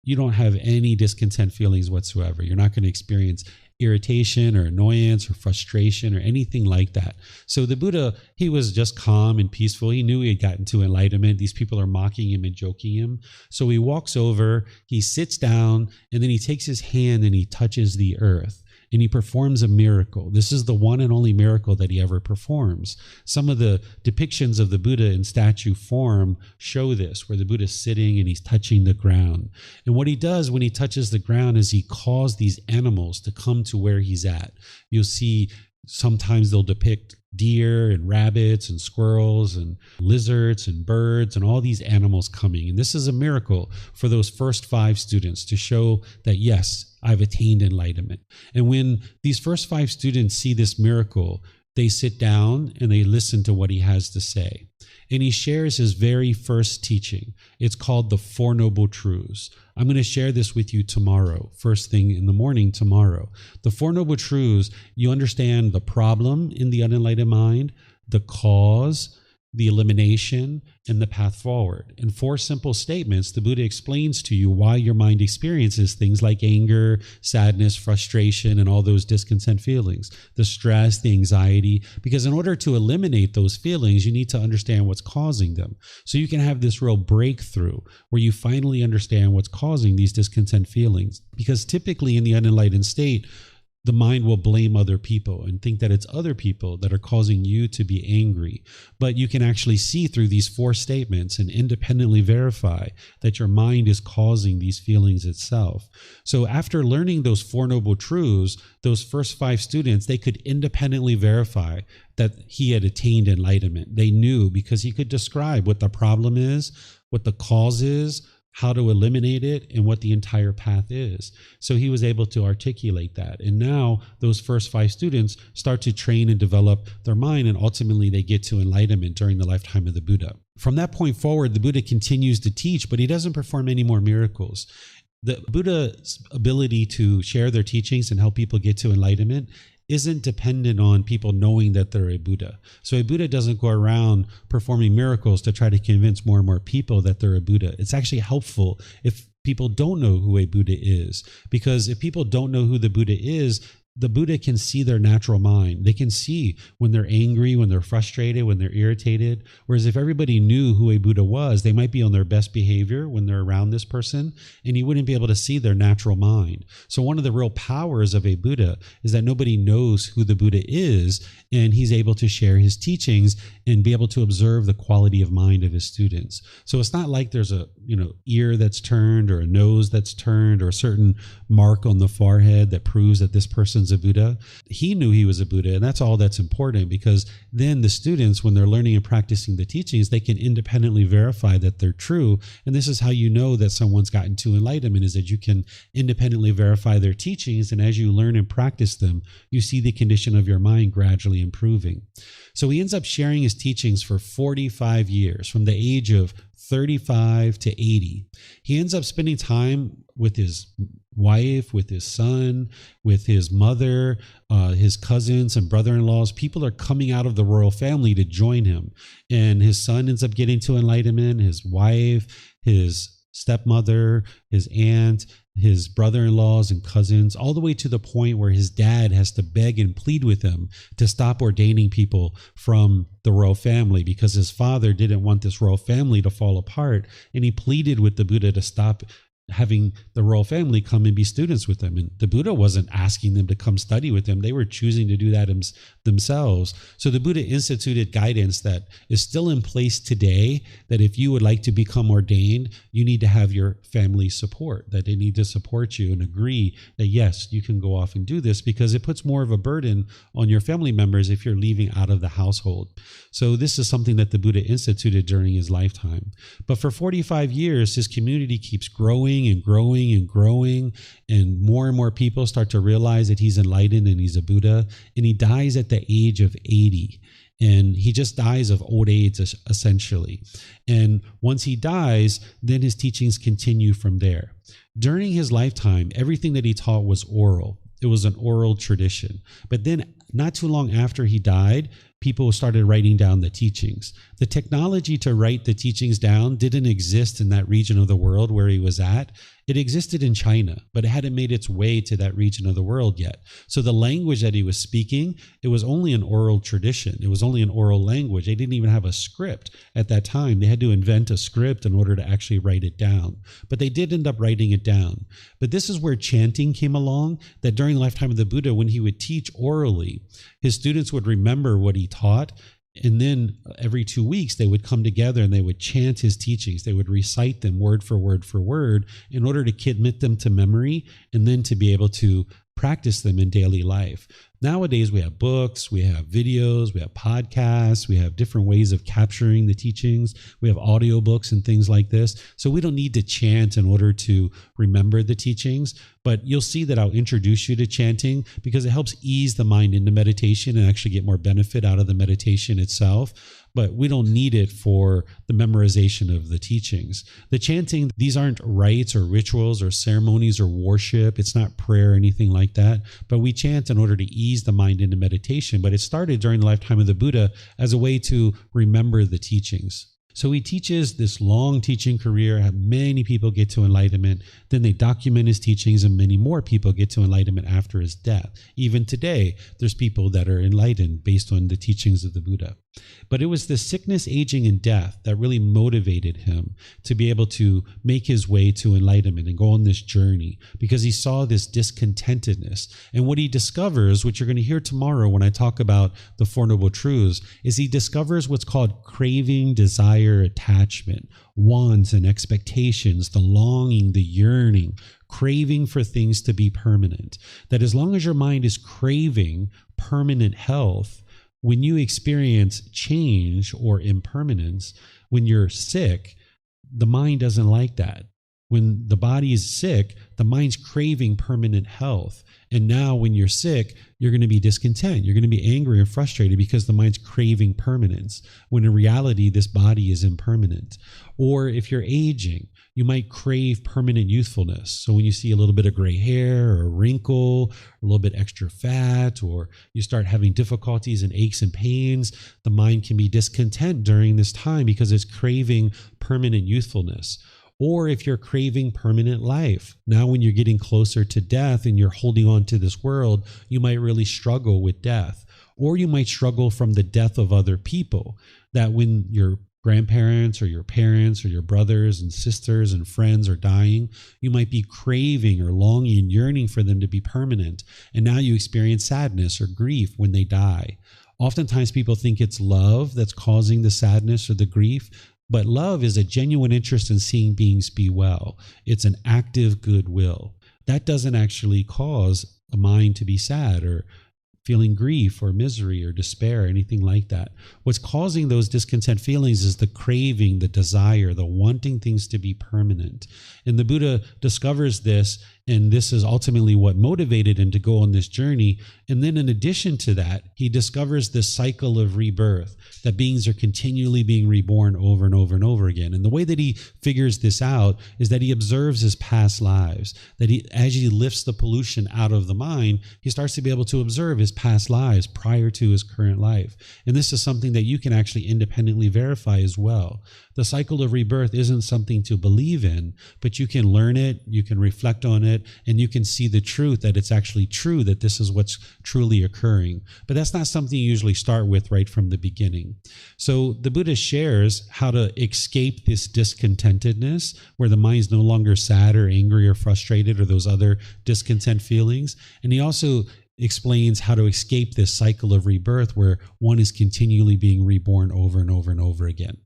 you don't have any discontent feelings whatsoever. You're not going to experience irritation or annoyance or frustration or anything like that. So the Buddha, he was just calm and peaceful. He knew he had gotten to enlightenment. These people are mocking him and joking him. So he walks over, he sits down, and then he takes his hand and he touches the earth. And he performs a miracle. This is the one and only miracle that he ever performs. Some of the depictions of the Buddha in statue form show this, where the Buddha is sitting and he's touching the ground. And what he does when he touches the ground is he calls these animals to come to where he's at. You'll see sometimes they'll depict deer and rabbits and squirrels and lizards and birds and all these animals coming. And this is a miracle for those first 5 students to show that, yes, I've attained enlightenment. And when these first 5 students see this miracle, they sit down and they listen to what he has to say. And he shares his very first teaching. It's called the 4 Noble Truths. I'm going to share this with you tomorrow, first thing in the morning tomorrow. The 4 Noble Truths, you understand the problem in the unenlightened mind, the cause, the elimination, and the path forward. In 4 simple statements, the Buddha explains to you why your mind experiences things like anger, sadness, frustration, and all those discontent feelings, the stress, the anxiety, because in order to eliminate those feelings, you need to understand what's causing them. So you can have this real breakthrough where you finally understand what's causing these discontent feelings. Because typically in the unenlightened state, the mind will blame other people and think that it's other people that are causing you to be angry. But you can actually see through these 4 statements and independently verify that your mind is causing these feelings itself. So after learning those 4 Noble Truths, those first 5 students, they could independently verify that he had attained enlightenment. They knew because he could describe what the problem is, what the cause is, how to eliminate it, and what the entire path is. So he was able to articulate that. And now those first 5 students start to train and develop their mind, and ultimately they get to enlightenment during the lifetime of the Buddha. From that point forward, the Buddha continues to teach, but he doesn't perform any more miracles. The Buddha's ability to share their teachings and help people get to enlightenment isn't dependent on people knowing that they're a Buddha. So a Buddha doesn't go around performing miracles to try to convince more and more people that they're a Buddha. It's actually helpful if people don't know who a Buddha is, because if people don't know who the Buddha is, the Buddha can see their natural mind. They can see when they're angry, when they're frustrated, when they're irritated. Whereas if everybody knew who a Buddha was, they might be on their best behavior when they're around this person, and you wouldn't be able to see their natural mind. So one of the real powers of a Buddha is that nobody knows who the Buddha is, and he's able to share his teachings and be able to observe the quality of mind of his students. So it's not like there's a ear that's turned or a nose that's turned or a certain mark on the forehead that proves that this person's a Buddha. He knew he was a Buddha, and that's all that's important, because then the students, when they're learning and practicing the teachings, they can independently verify that they're true. And this is how you know that someone's gotten to enlightenment, is that you can independently verify their teachings, and as you learn and practice them, you see the condition of your mind gradually improving. So he ends up sharing his teachings for 45 years, from the age of 35 to 80. He ends up spending time with his wife, with his son, with his mother, his cousins and brother-in-laws. People are coming out of the royal family to join him. And his son ends up getting to enlightenment, his wife, his stepmother, his aunt, his brother-in-laws and cousins, all the way to the point where his dad has to beg and plead with him to stop ordaining people from the royal family, because his father didn't want this royal family to fall apart. And he pleaded with the Buddha to stop having the royal family come and be students with them. And the Buddha wasn't asking them to come study with him. They were choosing to do that themselves. So the Buddha instituted guidance that is still in place today, that if you would like to become ordained, you need to have your family support, that they need to support you and agree that, yes, you can go off and do this, because it puts more of a burden on your family members if you're leaving out of the household. So this is something that the Buddha instituted during his lifetime. But for 45 years, his community keeps growing and growing and growing, and more people start to realize that he's enlightened and he's a Buddha. And he dies at the age of 80, and he just dies of old age, essentially. And once he dies, then his teachings continue from there. During his lifetime, everything that he taught was oral. It was an oral tradition. But then not too long after he died, people started writing down the teachings. The technology to write the teachings down didn't exist in that region of the world where he was at. It existed in China, but it hadn't made its way to that region of the world yet. So the language that he was speaking, it was only an oral tradition. It was only an oral language. They didn't even have a script at that time. They had to invent a script in order to actually write it down. But they did end up writing it down. But this is where chanting came along, that during the lifetime of the Buddha, when he would teach orally, his students would remember what he taught. And then every 2 weeks, they would come together and they would chant his teachings. They would recite them word for word in order to commit them to memory, and then to be able to practice them in daily life. Nowadays, we have books, we have videos, we have podcasts, we have different ways of capturing the teachings. We have audiobooks and things like this. So we don't need to chant in order to remember the teachings, but you'll see that I'll introduce you to chanting, because it helps ease the mind into meditation and actually get more benefit out of the meditation itself. But we don't need it for the memorization of the teachings. The chanting, these aren't rites or rituals or ceremonies or worship. It's not prayer or anything like that. But we chant in order to ease the mind into meditation. But it started during the lifetime of the Buddha as a way to remember the teachings. So he teaches this long teaching career, have many people get to enlightenment. Then they document his teachings, and many more people get to enlightenment after his death. Even today, there's people that are enlightened based on the teachings of the Buddha. But it was the sickness, aging, and death that really motivated him to be able to make his way to enlightenment and go on this journey, because he saw this discontentedness. And what he discovers, which you're going to hear tomorrow when I talk about the Four Noble Truths, is he discovers what's called craving, desire, attachment, wants and expectations, the longing, the yearning, craving for things to be permanent. That as long as your mind is craving permanent health, when you experience change or impermanence, when you're sick, the mind doesn't like that. When the body is sick, the mind's craving permanent health. And now when you're sick, you're going to be discontent. You're going to be angry or frustrated because the mind's craving permanence, when in reality, this body is impermanent. Or if you're aging, you might crave permanent youthfulness. So when you see a little bit of gray hair or a wrinkle, a little bit extra fat, or you start having difficulties and aches and pains, the mind can be discontent during this time because it's craving permanent youthfulness. Or if you're craving permanent life, now when you're getting closer to death and you're holding on to this world, you might really struggle with death. Or you might struggle from the death of other people, that when your grandparents or your parents or your brothers and sisters and friends are dying, you might be craving or longing and yearning for them to be permanent. And now you experience sadness or grief when they die. Oftentimes people think it's love that's causing the sadness or the grief. But love is a genuine interest in seeing beings be well. It's an active goodwill. That doesn't actually cause a mind to be sad or feeling grief or misery or despair or anything like that. What's causing those discontent feelings is the craving, the desire, the wanting things to be permanent. And the Buddha discovers this, and this is ultimately what motivated him to go on this journey. And then in addition to that, he discovers this cycle of rebirth, that beings are continually being reborn over and over and over again. And the way that he figures this out is that he observes his past lives, that as he lifts the pollution out of the mind, he starts to be able to observe his past lives prior to his current life. And this is something that you can actually independently verify as well. The cycle of rebirth isn't something to believe in, but you can learn it, you can reflect on it, and you can see the truth that it's actually true, that this is what's truly occurring. But that's not something you usually start with right from the beginning. So the Buddha shares how to escape this discontentedness, where the mind's no longer sad or angry or frustrated or those other discontent feelings. And he also explains how to escape this cycle of rebirth where one is continually being reborn over and over and over again.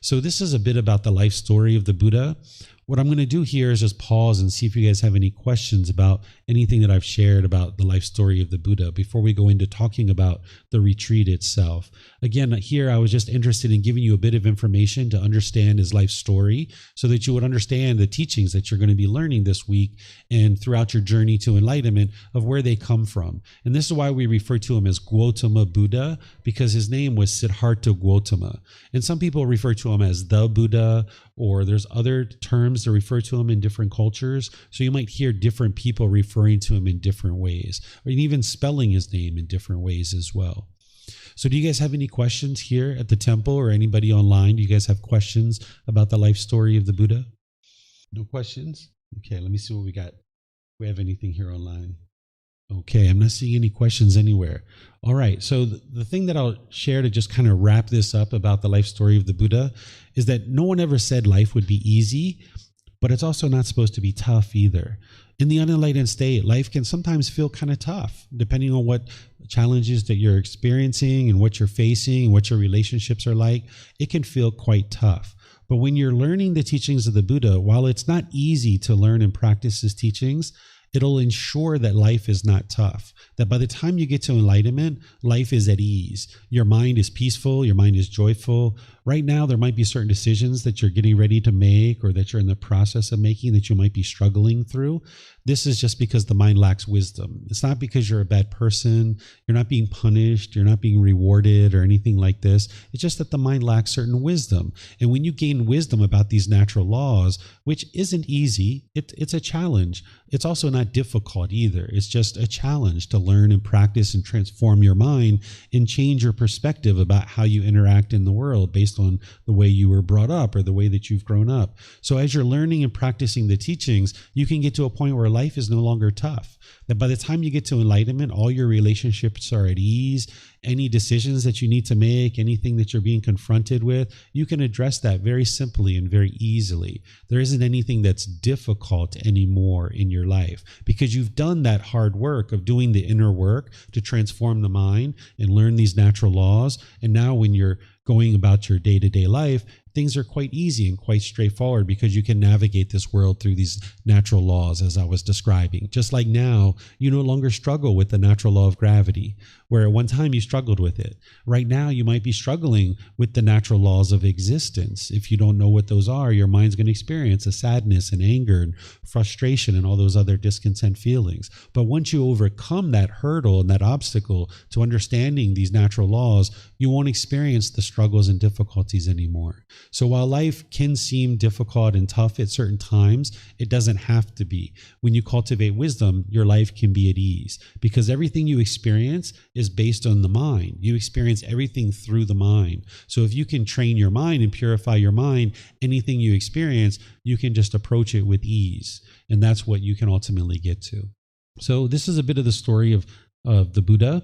So this is a bit about the life story of the Buddha. What I'm going to do here is just pause and see if you guys have any questions about anything that I've shared about the life story of the Buddha before we go into talking about the retreat itself. Again, here I was just interested in giving you a bit of information to understand his life story so that you would understand the teachings that you're going to be learning this week and throughout your journey to enlightenment of where they come from. And this is why we refer to him as Gotama Buddha, because his name was Siddhartha Gautama. And some people refer to him as the Buddha, or there's other terms to refer to him in different cultures. So you might hear different people referring to him in different ways, or even spelling his name in different ways as well. So do you guys have any questions here at the temple or anybody online? Do you guys have questions about the life story of the Buddha? No questions? Okay, let me see what we got. Do we have anything here online? Okay, I'm not seeing any questions anywhere. All right, so the thing that I'll share to just kind of wrap this up about the life story of the Buddha is that no one ever said life would be easy, but it's also not supposed to be tough either. In the unenlightened state, life can sometimes feel kind of tough, depending on what challenges that you're experiencing and what you're facing and what your relationships are like. It can feel quite tough. But when you're learning the teachings of the Buddha, while it's not easy to learn and practice his teachings, it'll ensure that life is not tough, that by the time you get to enlightenment, life is at ease. Your mind is peaceful, your mind is joyful. Right now, there might be certain decisions that you're getting ready to make or that you're in the process of making that you might be struggling through. This is just because the mind lacks wisdom. It's not because you're a bad person. You're not being punished. You're not being rewarded or anything like this. It's just that the mind lacks certain wisdom. And when you gain wisdom about these natural laws, which isn't easy, it's a challenge. It's also not difficult either. It's just a challenge to learn and practice and transform your mind and change your perspective about how you interact in the world based on the way you were brought up or the way that you've grown up. So as you're learning and practicing the teachings, you can get to a point where life is no longer tough. That by the time you get to enlightenment, all your relationships are at ease. Any decisions that you need to make, anything that you're being confronted with, you can address that very simply and very easily. There isn't anything that's difficult anymore in your life because you've done that hard work of doing the inner work to transform the mind and learn these natural laws. And now when you're going about your day-to-day life, things are quite easy and quite straightforward because you can navigate this world through these natural laws, as I was describing. Just like now, you no longer struggle with the natural law of gravity, where at one time you struggled with it. Right now, you might be struggling with the natural laws of existence. If you don't know what those are, your mind's going to experience a sadness and anger and frustration and all those other discontent feelings. But once you overcome that hurdle and that obstacle to understanding these natural laws, you won't experience the struggles and difficulties anymore. So while life can seem difficult and tough at certain times, it doesn't have to be. When you cultivate wisdom, your life can be at ease because everything you experience is based on the mind. You experience everything through the mind. So if you can train your mind and purify your mind, anything you experience, you can just approach it with ease. And that's what you can ultimately get to. So this is a bit of the story of the Buddha.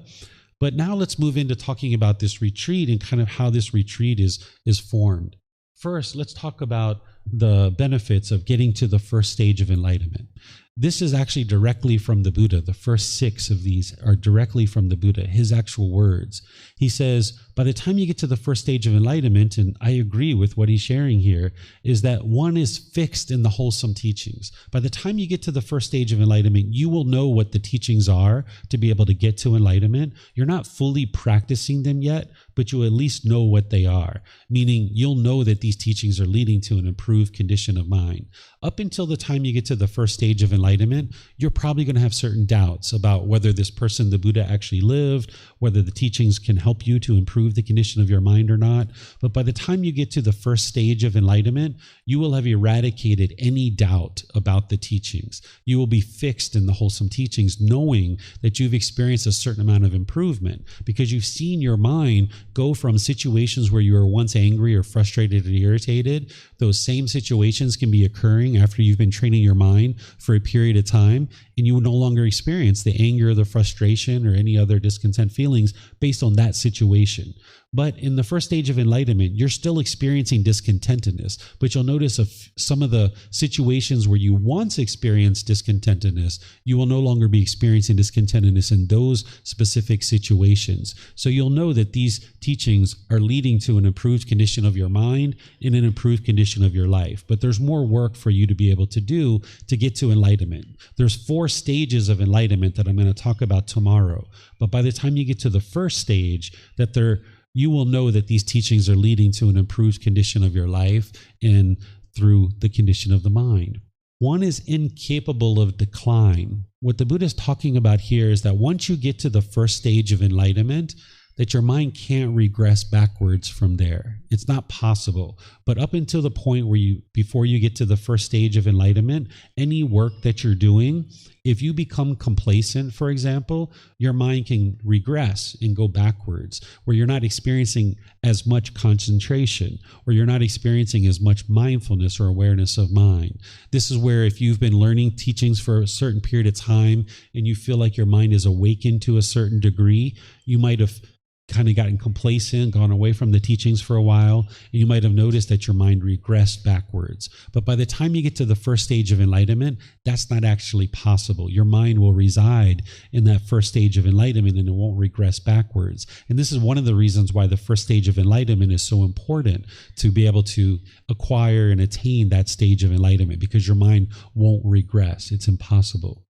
But now let's move into talking about this retreat and kind of how this retreat is formed. First, let's talk about the benefits of getting to the first stage of enlightenment. This is actually directly from the Buddha. The first 6 of these are directly from the Buddha, his actual words. He says, by the time you get to the first stage of enlightenment, and I agree with what he's sharing here, is that one is fixed in the wholesome teachings. By the time you get to the first stage of enlightenment, you will know what the teachings are to be able to get to enlightenment. You're not fully practicing them yet, but you at least know what they are, meaning you'll know that these teachings are leading to an improved condition of mind. Up until the time you get to the first stage of enlightenment, you're probably going to have certain doubts about whether this person, the Buddha, actually lived, whether the teachings can help you to improve the condition of your mind or not. But by the time you get to the first stage of enlightenment, you will have eradicated any doubt about the teachings. You will be fixed in the wholesome teachings, knowing that you've experienced a certain amount of improvement because you've seen your mind go from situations where you were once angry or frustrated or irritated. Those same situations can be occurring after you've been training your mind for a period of time, and you will no longer experience the anger, the frustration, or any other discontent feelings based on that situation. But in the first stage of enlightenment, you're still experiencing discontentedness, but you'll notice some of the situations where you once experienced discontentedness, you will no longer be experiencing discontentedness in those specific situations. So you'll know that these teachings are leading to an improved condition of your mind and an improved condition of your life. But there's more work for you to be able to do to get to enlightenment. There's 4 stages of enlightenment that I'm going to talk about tomorrow. But by the time you get to the first stage, you will know that these teachings are leading to an improved condition of your life and through the condition of the mind. One is incapable of decline. What the Buddha is talking about here is that once you get to the first stage of enlightenment, that your mind can't regress backwards from there. It's not possible. But up until the point where before you get to the first stage of enlightenment, any work that you're doing, if you become complacent, for example, your mind can regress and go backwards, where you're not experiencing as much concentration, or you're not experiencing as much mindfulness or awareness of mind. This is where if you've been learning teachings for a certain period of time and you feel like your mind is awakened to a certain degree, you might have kind of gotten complacent, gone away from the teachings for a while, and you might have noticed that your mind regressed backwards. But by the time you get to the first stage of enlightenment, that's not actually possible. Your mind will reside in that first stage of enlightenment and it won't regress backwards. And this is one of the reasons why the first stage of enlightenment is so important, to be able to acquire and attain that stage of enlightenment, because your mind won't regress. It's impossible.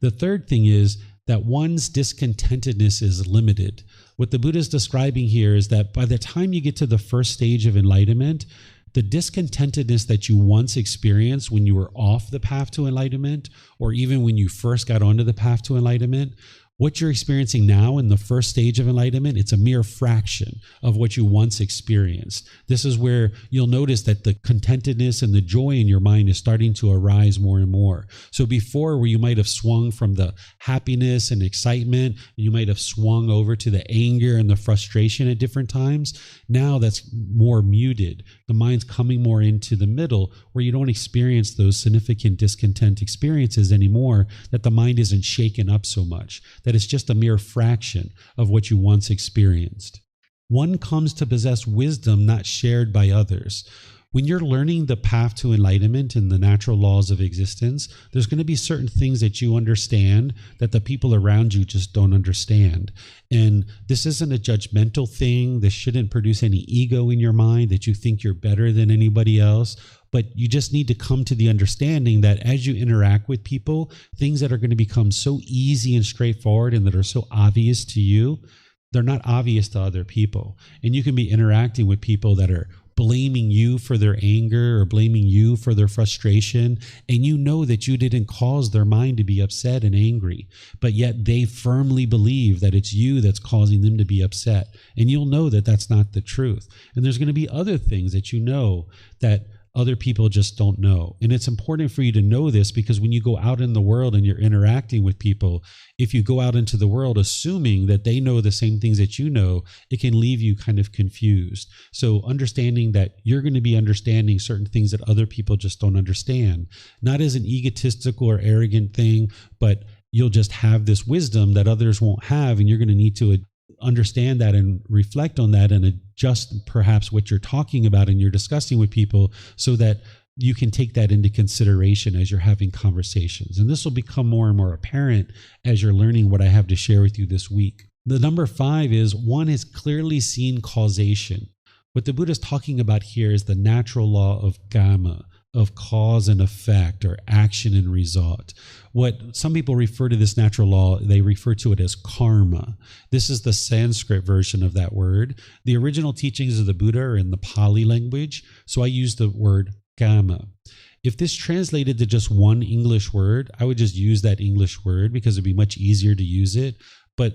The third thing is that one's discontentedness is limited. What the Buddha is describing here is that by the time you get to the first stage of enlightenment, the discontentedness that you once experienced when you were off the path to enlightenment, or even when you first got onto the path to enlightenment, what you're experiencing now in the first stage of enlightenment, it's a mere fraction of what you once experienced. This is where you'll notice that the contentedness and the joy in your mind is starting to arise more and more. So before, where you might have swung from the happiness and excitement, you might have swung over to the anger and the frustration at different times. Now that's more muted. The mind's coming more into the middle, where you don't experience those significant discontent experiences anymore, that the mind isn't shaken up so much, that it's just a mere fraction of what you once experienced. One comes to possess wisdom not shared by others. When you're learning the path to enlightenment and the natural laws of existence, there's going to be certain things that you understand that the people around you just don't understand. And this isn't a judgmental thing. This shouldn't produce any ego in your mind that you think you're better than anybody else. But you just need to come to the understanding that as you interact with people, things that are going to become so easy and straightforward and that are so obvious to you, they're not obvious to other people. And you can be interacting with people that are blaming you for their anger or blaming you for their frustration, and you know that you didn't cause their mind to be upset and angry, but yet they firmly believe that it's you that's causing them to be upset, and you'll know that that's not the truth. And there's going to be other things that you know that other people just don't know. And it's important for you to know this, because when you go out in the world and you're interacting with people, if you go out into the world assuming that they know the same things that you know, it can leave you kind of confused. So understanding that you're going to be understanding certain things that other people just don't understand, not as an egotistical or arrogant thing, but you'll just have this wisdom that others won't have, and you're going to need to understand that and reflect on that and adjust perhaps what you're talking about and you're discussing with people, so that you can take that into consideration as you're having conversations. And this will become more and more apparent as you're learning what I have to share with you this week. The number 5 is one has clearly seen causation. What the Buddha is talking about here is the natural law of Gotama, of cause and effect, or action and result. What some people refer to this natural law, they refer to it as karma. This is the Sanskrit version of that word. The original teachings of the Buddha are in the Pali language, so I use the word Gotama. If this translated to just one English word, I would just use that English word because it'd be much easier to use it. But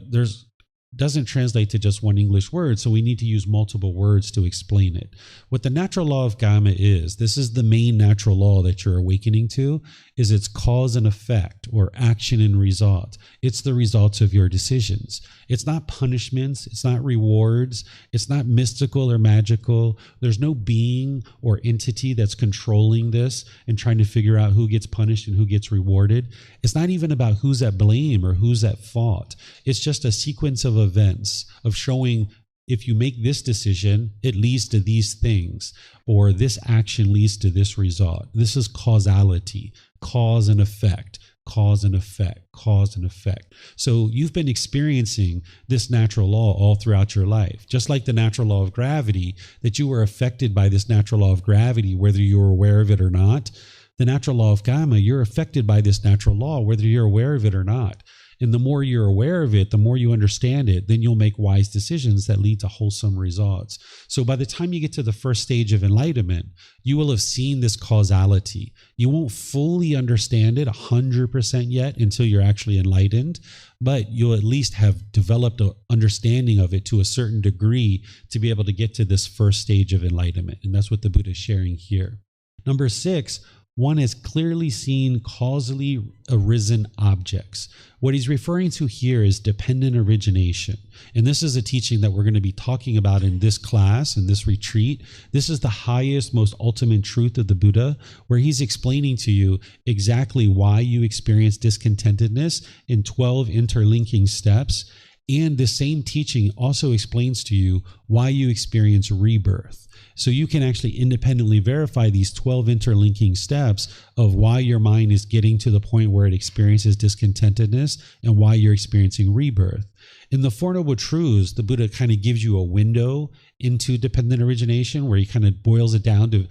doesn't translate to just one English word, so we need to use multiple words to explain it. What the natural law of Gotama is, this is the main natural law that you're awakening to, is its cause and effect, or action and result. It's the results of your decisions. It's not punishments, it's not rewards, it's not mystical or magical. There's no being or entity that's controlling this and trying to figure out who gets punished and who gets rewarded. It's not even about who's at blame or who's at fault. It's just a sequence of events of showing, if you make this decision, it leads to these things, or this action leads to this result. This is causality, cause and effect, cause and effect, cause and effect. So you've been experiencing this natural law all throughout your life, just like the natural law of gravity, that you were affected by this natural law of gravity, whether you were aware of it or not. The natural law of Gotama, you're affected by this natural law, whether you're aware of it or not. And the more you're aware of it, the more you understand it, then you'll make wise decisions that lead to wholesome results. So by the time you get to the first stage of enlightenment, you will have seen this causality. You won't fully understand it 100% yet until you're actually enlightened, but you'll at least have developed an understanding of it to a certain degree to be able to get to this first stage of enlightenment. And that's what the Buddha is sharing here. Number 6, one has clearly seen causally arisen objects. What he's referring to here is dependent origination. And this is a teaching that we're going to be talking about in this class, in this retreat. This is the highest, most ultimate truth of the Buddha, where he's explaining to you exactly why you experience discontentedness in 12 interlinking steps. And the same teaching also explains to you why you experience rebirth. So you can actually independently verify these 12 interlinking steps of why your mind is getting to the point where it experiences discontentedness and why you're experiencing rebirth. In the Four Noble Truths, the Buddha kind of gives you a window into dependent origination, where he kind of boils it down to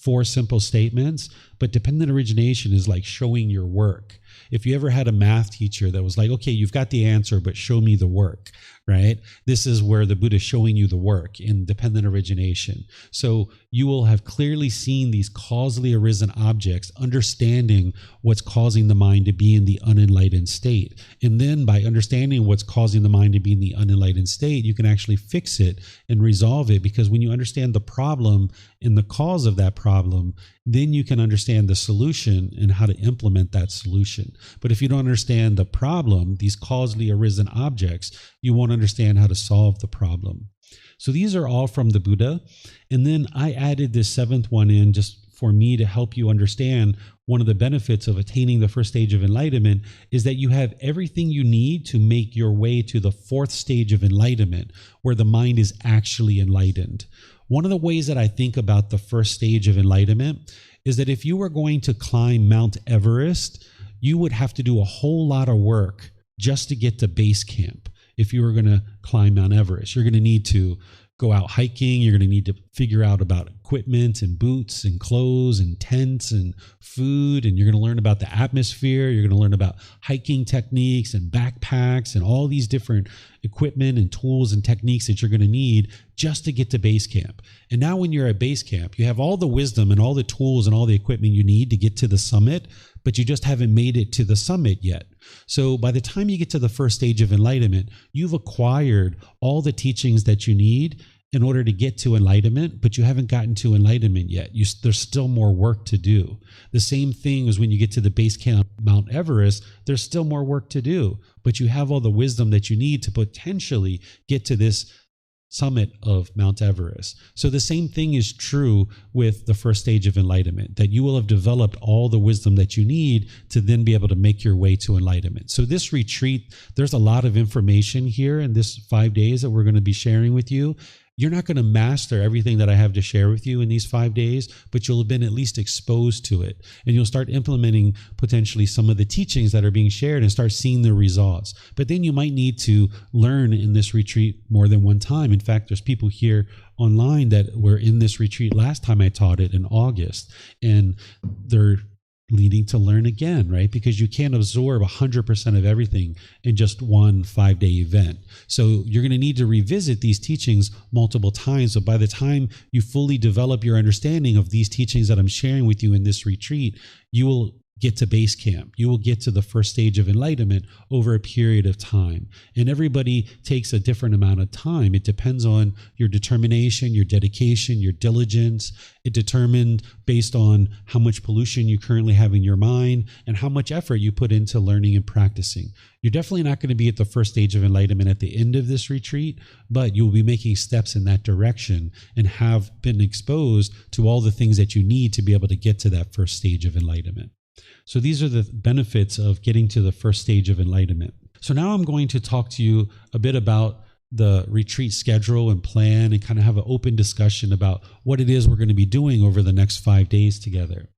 4 simple statements. But dependent origination is like showing your work. If you ever had a math teacher that was like, okay, you've got the answer, but show me the work, right? This is where the Buddha is showing you the work in dependent origination. So you will have clearly seen these causally arisen objects, understanding what's causing the mind to be in the unenlightened state. And then by understanding what's causing the mind to be in the unenlightened state, you can actually fix it and resolve it, because when you understand the problem and the cause of that problem, then you can understand the solution and how to implement that solution. But if you don't understand the problem, these causally arisen objects, you won't understand how to solve the problem. So these are all from the Buddha. And then I added this 7th one in just for me to help you understand one of the benefits of attaining the first stage of enlightenment is that you have everything you need to make your way to the 4th stage of enlightenment, where the mind is actually enlightened. One of the ways that I think about the first stage of enlightenment is that if you were going to climb Mount Everest, you would have to do a whole lot of work just to get to base camp. If you were going to climb Mount Everest, you're going to need to go out hiking. You're going to need to figure out about equipment and boots and clothes and tents and food. And you're going to learn about the atmosphere. You're going to learn about hiking techniques and backpacks and all these different equipment and tools and techniques that you're going to need just to get to base camp. And now when you're at base camp, you have all the wisdom and all the tools and all the equipment you need to get to the summit, but you just haven't made it to the summit yet. So by the time you get to the first stage of enlightenment, you've acquired all the teachings that you need in order to get to enlightenment, but you haven't gotten to enlightenment yet. There's still more work to do. The same thing as when you get to the base camp, Mount Everest, there's still more work to do, but you have all the wisdom that you need to potentially get to this summit of Mount Everest. So the same thing is true with the first stage of enlightenment, that you will have developed all the wisdom that you need to then be able to make your way to enlightenment. So this retreat, there's a lot of information here in this 5 days that we're going to be sharing with you. You're not going to master everything that I have to share with you in these 5 days, but you'll have been at least exposed to it. And you'll start implementing potentially some of the teachings that are being shared and start seeing the results. But then you might need to learn in this retreat more than one time. In fact, there's people here online that were in this retreat last time I taught it in August, and they're needing to learn again, right? Because you can't absorb 100% of everything in just one 5-day event. So you're going to need to revisit these teachings multiple times. So by the time you fully develop your understanding of these teachings that I'm sharing with you in this retreat, you will get to base camp. You will get to the first stage of enlightenment over a period of time. And everybody takes a different amount of time. It depends on your determination, your dedication, your diligence. It determined based on how much pollution you currently have in your mind and how much effort you put into learning and practicing. You're definitely not going to be at the first stage of enlightenment at the end of this retreat, but you will be making steps in that direction and have been exposed to all the things that you need to be able to get to that first stage of enlightenment. So these are the benefits of getting to the first stage of enlightenment. So now I'm going to talk to you a bit about the retreat schedule and plan and kind of have an open discussion about what it is we're going to be doing over the next 5 days together.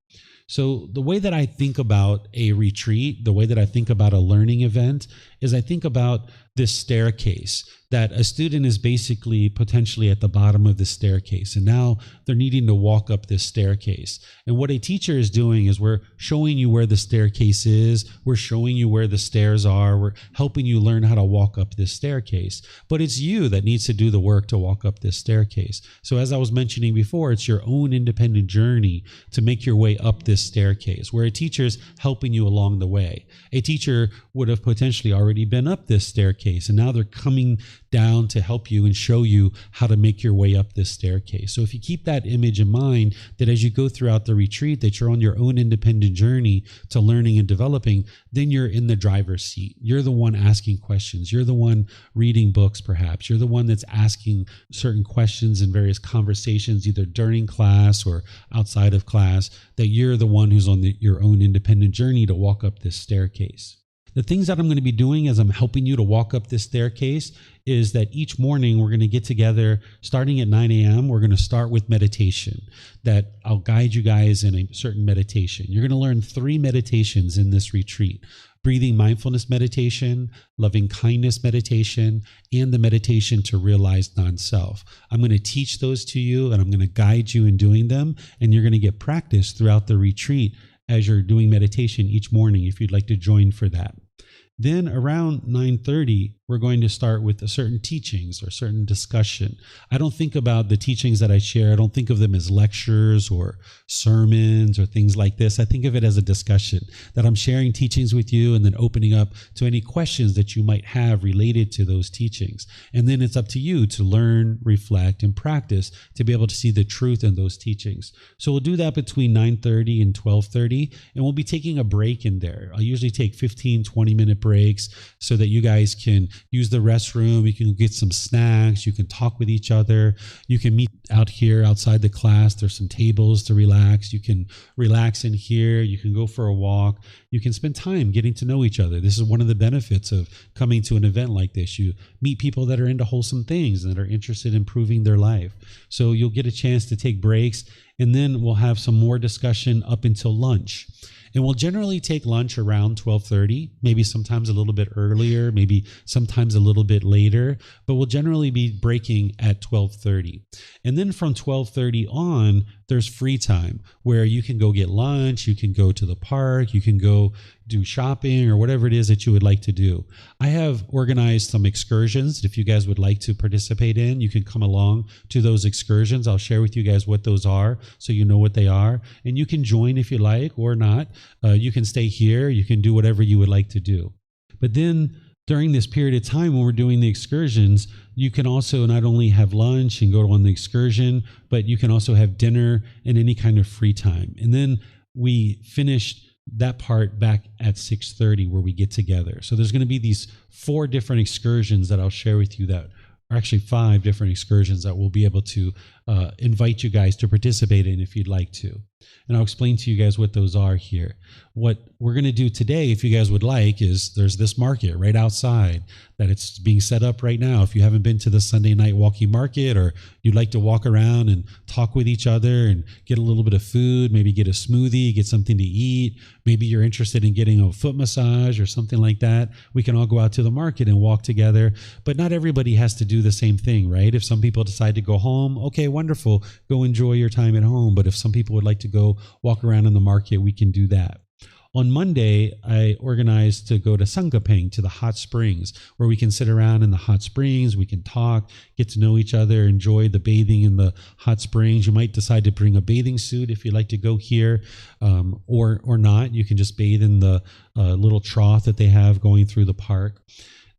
So the way that I think about a retreat, the way that I think about a learning event is I think about this staircase, that a student is basically potentially at the bottom of the staircase, and now they're needing to walk up this staircase. And what a teacher is doing is we're showing you where the staircase is, we're showing you where the stairs are, we're helping you learn how to walk up this staircase. But it's you that needs to do the work to walk up this staircase. So as I was mentioning before, it's your own independent journey to make your way up this staircase, where a teacher is helping you along the way. A teacher would have potentially already been up this staircase, and now they're coming down to help you and show you how to make your way up this staircase. So if you keep that image in mind, that as you go throughout the retreat, that you're on your own independent journey to learning and developing, then you're in the driver's seat. You're the one asking questions. You're the one reading books, perhaps. You're the one that's asking certain questions in various conversations, either during class or outside of class, that you're the one who's on your own independent journey to walk up this staircase. The things that I'm going to be doing as I'm helping you to walk up this staircase is that each morning we're going to get together starting at 9 a.m. We're going to start with meditation, that I'll guide you guys in a certain meditation. You're going to learn 3 meditations in this retreat: breathing mindfulness meditation, loving kindness meditation, and the meditation to realize non-self. I'm going to teach those to you, and I'm going to guide you in doing them, and you're going to get practice throughout the retreat as you're doing meditation each morning if you'd like to join for that. Then around 9:30, we're going to start with certain teachings or certain discussion. I don't think about the teachings that I share. I don't think of them as lectures or sermons or things like this. I think of it as a discussion, that I'm sharing teachings with you and then opening up to any questions that you might have related to those teachings. And then it's up to you to learn, reflect, and practice to be able to see the truth in those teachings. So we'll do that between 9:30 and 12:30, and we'll be taking a break in there. I'll usually take 15, 20-minute breaks so that you guys can use the restroom, you can get some snacks, you can talk with each other, you can meet out here outside the class. There's some tables to relax. You can relax in here, you can go for a walk, you can spend time getting to know each other. This is one of the benefits of coming to an event like this. You meet people that are into wholesome things and that are interested in improving their life. So you'll get a chance to take breaks, and then we'll have some more discussion up until lunch. And we'll generally take lunch around 12:30, maybe sometimes a little bit earlier, maybe sometimes a little bit later, but we'll generally be breaking at 12:30. And then from 12:30 on, there's free time where you can go get lunch, you can go to the park, you can go do shopping or whatever it is that you would like to do. I have organized some excursions. If you guys would like to participate in, you can come along to those excursions. I'll share with you guys what those are so you know what they are. And you can join if you like or not. You can stay here. You can do whatever you would like to do. But then during this period of time when we're doing the excursions, you can also not only have lunch and go on the excursion, but you can also have dinner and any kind of free time. And then we finish that part back at 6:30 where we get together. So there's going to be these 4 different excursions that I'll share with you, that are actually 5 different excursions that we'll be able to invite you guys to participate in if you'd like to. And I'll explain to you guys what those are here. What we're going to do today, if you guys would like, is there's this market right outside that it's being set up right now. If you haven't been to the Sunday night walking market, or you'd like to walk around and talk with each other and get a little bit of food, maybe get a smoothie, get something to eat, maybe you're interested in getting a foot massage or something like that, we can all go out to the market and walk together. But not everybody has to do the same thing, right? If some people decide to go home, okay, wonderful, go enjoy your time at home. But if some people would like to go walk around in the market, we can do that. On Monday, I organized to go to Sangapeng, to the hot springs, where we can sit around in the hot springs, we can talk, get to know each other, enjoy the bathing in the hot springs. You might decide to bring a bathing suit if you'd like to go here, or not. You can just bathe in the little trough that they have going through the park.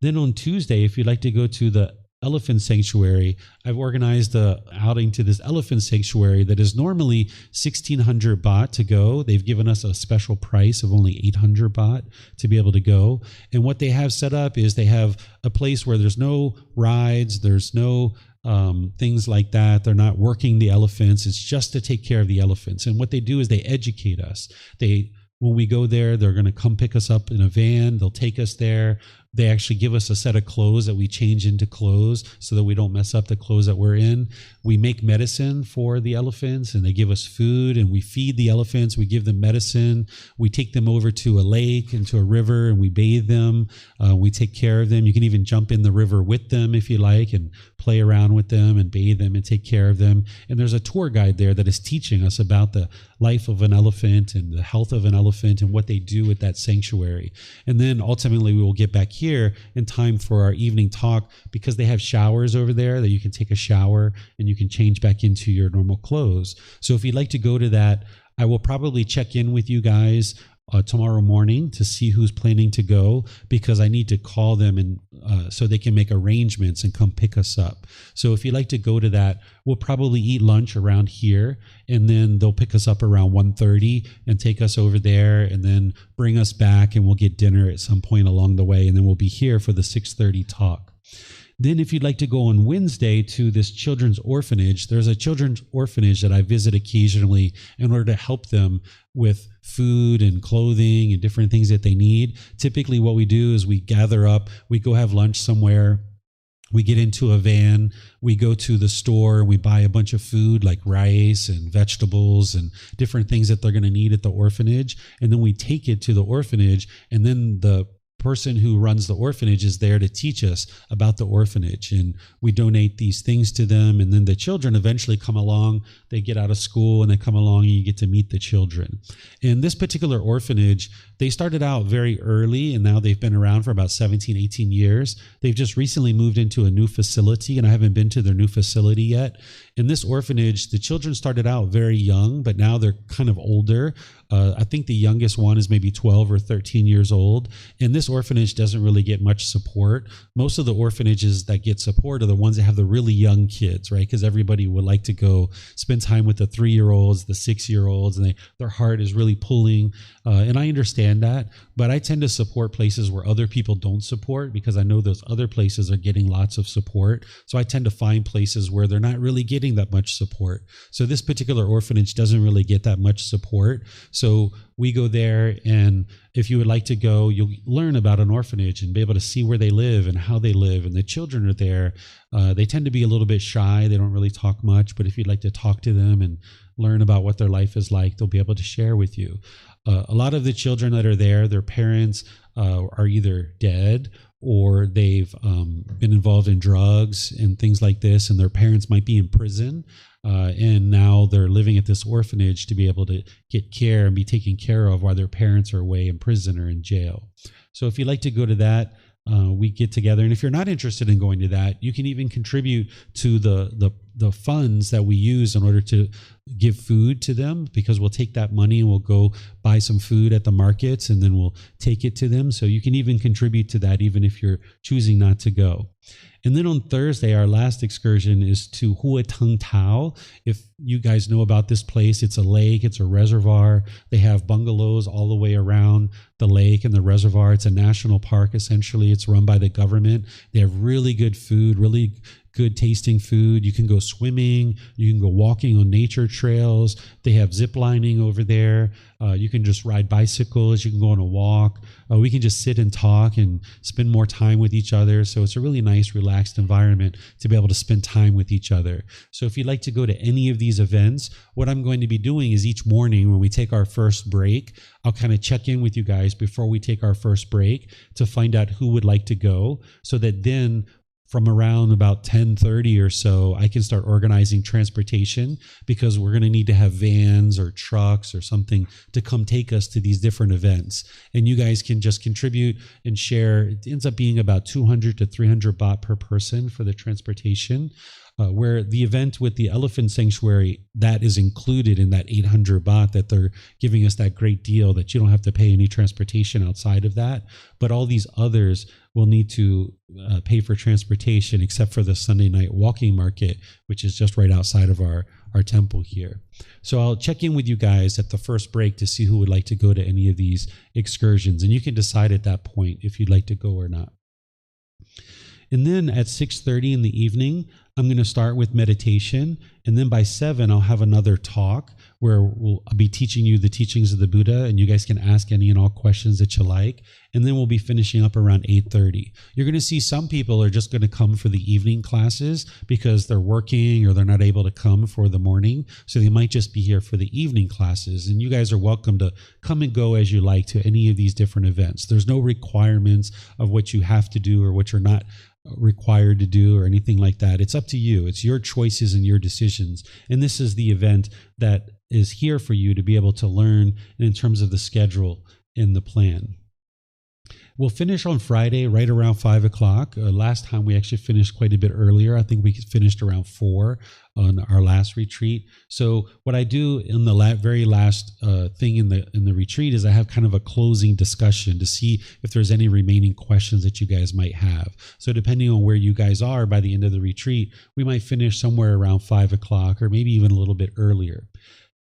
Then on Tuesday, if you'd like to go to the elephant sanctuary, I've organized a outing to this elephant sanctuary that is normally 1,600 baht to go. They've given us a special price of only 800 baht to be able to go. And what they have set up is they have a place where there's no rides, there's no things like that. They're not working the elephants. It's just to take care of the elephants. And what they do is they educate us. When we go there, they're going to come pick us up in a van. They'll take us there. They actually give us a set of clothes that we change into clothes so that we don't mess up the clothes that we're in. We make medicine for the elephants, and they give us food, and we feed the elephants. We give them medicine. We take them over to a lake and to a river, and we bathe them. We take care of them. You can even jump in the river with them if you like and play around with them and bathe them and take care of them. And there's a tour guide there that is teaching us about the life of an elephant and the health of an elephant and what they do at that sanctuary. And then ultimately we will get back here in time for our evening talk, because they have showers over there that you can take a shower and you can change back into your normal clothes. So if you'd like to go to that, I will probably check in with you guys tomorrow morning to see who's planning to go, because I need to call them and so they can make arrangements and come pick us up. So if you'd like to go to that, we'll probably eat lunch around here, and then they'll pick us up around 1:30 and take us over there and then bring us back, and we'll get dinner at some point along the way, and then we'll be here for the 6:30 talk. Then if you'd like to go on Wednesday to this children's orphanage, there's a children's orphanage that I visit occasionally in order to help them with food and clothing and different things that they need. Typically what we do is we gather up, we go have lunch somewhere, we get into a van, we go to the store, we buy a bunch of food like rice and vegetables and different things that they're going to need at the orphanage. And then we take it to the orphanage, and then the person who runs the orphanage is there to teach us about the orphanage, and we donate these things to them, and then the children eventually come along. They get out of school and they come along, and you get to meet the children. In this particular orphanage, they started out very early, and now they've been around for about 17, 18 years. They've just recently moved into a new facility, and I haven't been to their new facility yet. In this orphanage, the children started out very young, but now they're kind of older. I think the youngest one is maybe 12 or 13 years old. And this orphanage doesn't really get much support. Most of the orphanages that get support are the ones that have the really young kids, right? Because everybody would like to go spend time with the 3-year-olds, the 6-year-olds, and their heart is really pulling. And I understand that, but I tend to support places where other people don't support, because I know those other places are getting lots of support. So I tend to find places where they're not really getting that much support. So this particular orphanage doesn't really get that much support. So we go there, and if you would like to go, you'll learn about an orphanage and be able to see where they live and how they live. And the children are there. They tend to be a little bit shy. They don't really talk much, but if you'd like to talk to them and learn about what their life is like, they'll be able to share with you. A lot of the children that are there, their parents are either dead or they've been involved in drugs and things like this, and their parents might be in prison. And now they're living at this orphanage to be able to get care and be taken care of while their parents are away in prison or in jail. So if you'd like to go to that, we get together. And if you're not interested in going to that, you can even contribute to the funds that we use in order to give food to them, because we'll take that money and we'll go buy some food at the markets and then we'll take it to them. So you can even contribute to that, even if you're choosing not to go. And then on Thursday, our last excursion is to Tung Tao. If you guys know about this place, it's a lake, it's a reservoir. They have bungalows all the way around the lake and the reservoir. It's a national park, essentially. It's run by the government. They have really good food, really good tasting food. You can go swimming. You can go walking on nature trails. They have zip lining over there. You can just ride bicycles. You can go on a walk. We can just sit and talk and spend more time with each other. So it's a really nice, relaxed environment to be able to spend time with each other. So if you'd like to go to any of these events, what I'm going to be doing is each morning when we take our first break, I'll kind of check in with you guys before we take our first break to find out who would like to go, so that then from around about 10:30 or so, I can start organizing transportation, because we're going to need to have vans or trucks or something to come take us to these different events. And you guys can just contribute and share. It ends up being about 200 to 300 baht per person for the transportation. Where the event with the elephant sanctuary, that is included in that 800 baht, that they're giving us that great deal that you don't have to pay any transportation outside of that. But all these others will need to pay for transportation, except for the Sunday night walking market, which is just right outside of our temple here. So I'll check in with you guys at the first break to see who would like to go to any of these excursions. And you can decide at that point if you'd like to go or not. And then at 6:30 in the evening, I'm going to start with meditation. And then by 7, I'll have another talk where I'll be teaching you the teachings of the Buddha, and you guys can ask any and all questions that you like. And then we'll be finishing up around 8:30. You're going to see some people are just going to come for the evening classes because they're working or they're not able to come for the morning. So they might just be here for the evening classes. And you guys are welcome to come and go as you like to any of these different events. There's no requirements of what you have to do or what you're not required to do or anything like that. It's up to you. It's your choices and your decisions. And this is the event that is here for you to be able to learn in terms of the schedule and the plan. We'll finish on Friday right around 5 o'clock. Last time we actually finished quite a bit earlier. I think we finished around 4 on our last retreat. So what I do in the very last thing in the retreat is I have kind of a closing discussion to see if there's any remaining questions that you guys might have. So depending on where you guys are by the end of the retreat, we might finish somewhere around 5 o'clock or maybe even a little bit earlier.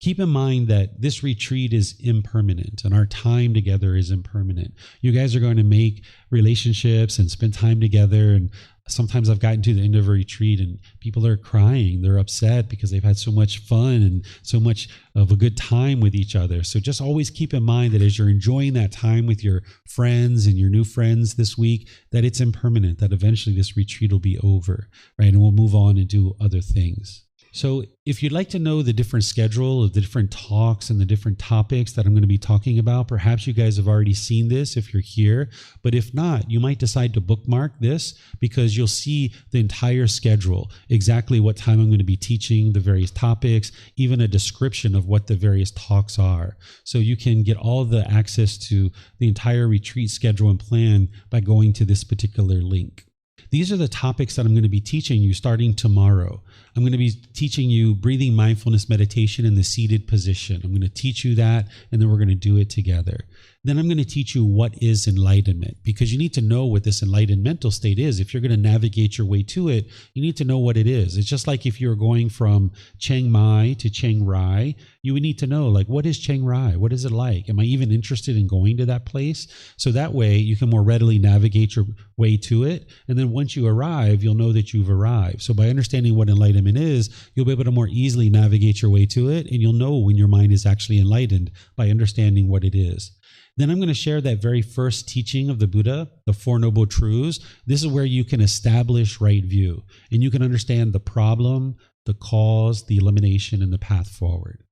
Keep in mind that this retreat is impermanent and our time together is impermanent. You guys are going to make relationships and spend time together. And sometimes I've gotten to the end of a retreat and people are crying. They're upset because they've had so much fun and so much of a good time with each other. So just always keep in mind that as you're enjoying that time with your friends and your new friends this week, that it's impermanent, that eventually this retreat will be over, right? And we'll move on and do other things. So if you'd like to know the different schedule of the different talks and the different topics that I'm going to be talking about, perhaps you guys have already seen this if you're here. But if not, you might decide to bookmark this because you'll see the entire schedule, exactly what time I'm going to be teaching the various topics, even a description of what the various talks are. So you can get all the access to the entire retreat schedule and plan by going to this particular link. These are the topics that I'm going to be teaching you starting tomorrow. I'm going to be teaching you breathing mindfulness meditation in the seated position. I'm going to teach you that, and then we're going to do it together. Then I'm going to teach you what is enlightenment, because you need to know what this enlightened mental state is. If you're going to navigate your way to it, you need to know what it is. It's just like if you're going from Chiang Mai to Chiang Rai, you would need to know, like, what is Chiang Rai? What is it like? Am I even interested in going to that place? So that way you can more readily navigate your way to it. And then once you arrive, you'll know that you've arrived. So by understanding what enlightenment is, you'll be able to more easily navigate your way to it. And you'll know when your mind is actually enlightened by understanding what it is. Then I'm going to share that very first teaching of the Buddha, the Four Noble Truths. This is where you can establish right view, and you can understand the problem, the cause, the elimination, and the path forward.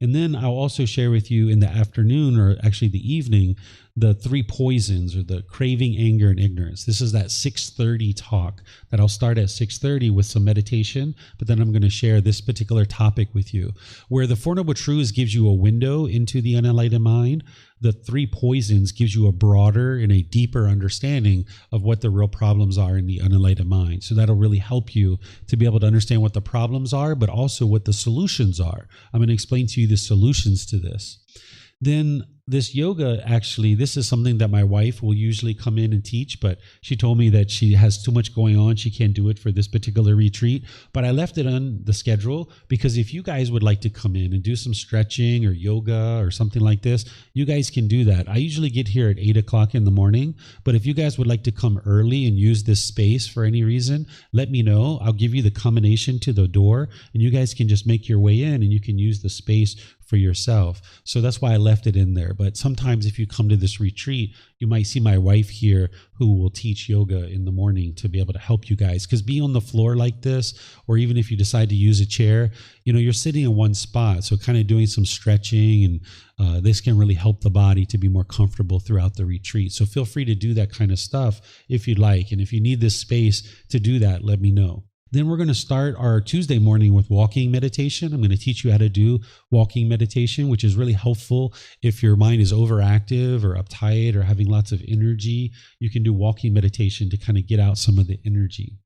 And then I'll also share with you in the afternoon, or actually the evening, the three poisons, or the craving, anger, and ignorance. This is that 6:30 talk that I'll start at 6:30 with some meditation, but then I'm going to share this particular topic with you, where the Four Noble Truths gives you a window into the unenlightened mind. The three poisons gives you a broader and a deeper understanding of what the real problems are in the unenlightened mind. So that'll really help you to be able to understand what the problems are, but also what the solutions are. I'm going to explain to you the solutions to this. Then this yoga, actually, this is something that my wife will usually come in and teach, but she told me that she has too much going on. She can't do it for this particular retreat, but I left it on the schedule because if you guys would like to come in and do some stretching or yoga or something like this, you guys can do that. I usually get here at 8 o'clock in the morning, but if you guys would like to come early and use this space for any reason, let me know. I'll give you the combination to the door, and you guys can just make your way in and you can use the space for yourself. So that's why I left it in there. But sometimes if you come to this retreat, you might see my wife here who will teach yoga in the morning to be able to help you guys. Because being on the floor like this, or even if you decide to use a chair, you're sitting in one spot. So kind of doing some stretching, and this can really help the body to be more comfortable throughout the retreat. So feel free to do that kind of stuff if you'd like. And if you need this space to do that, let me know. Then we're going to start our Tuesday morning with walking meditation. I'm going to teach you how to do walking meditation, which is really helpful if your mind is overactive or uptight or having lots of energy. You can do walking meditation to kind of get out some of the energy.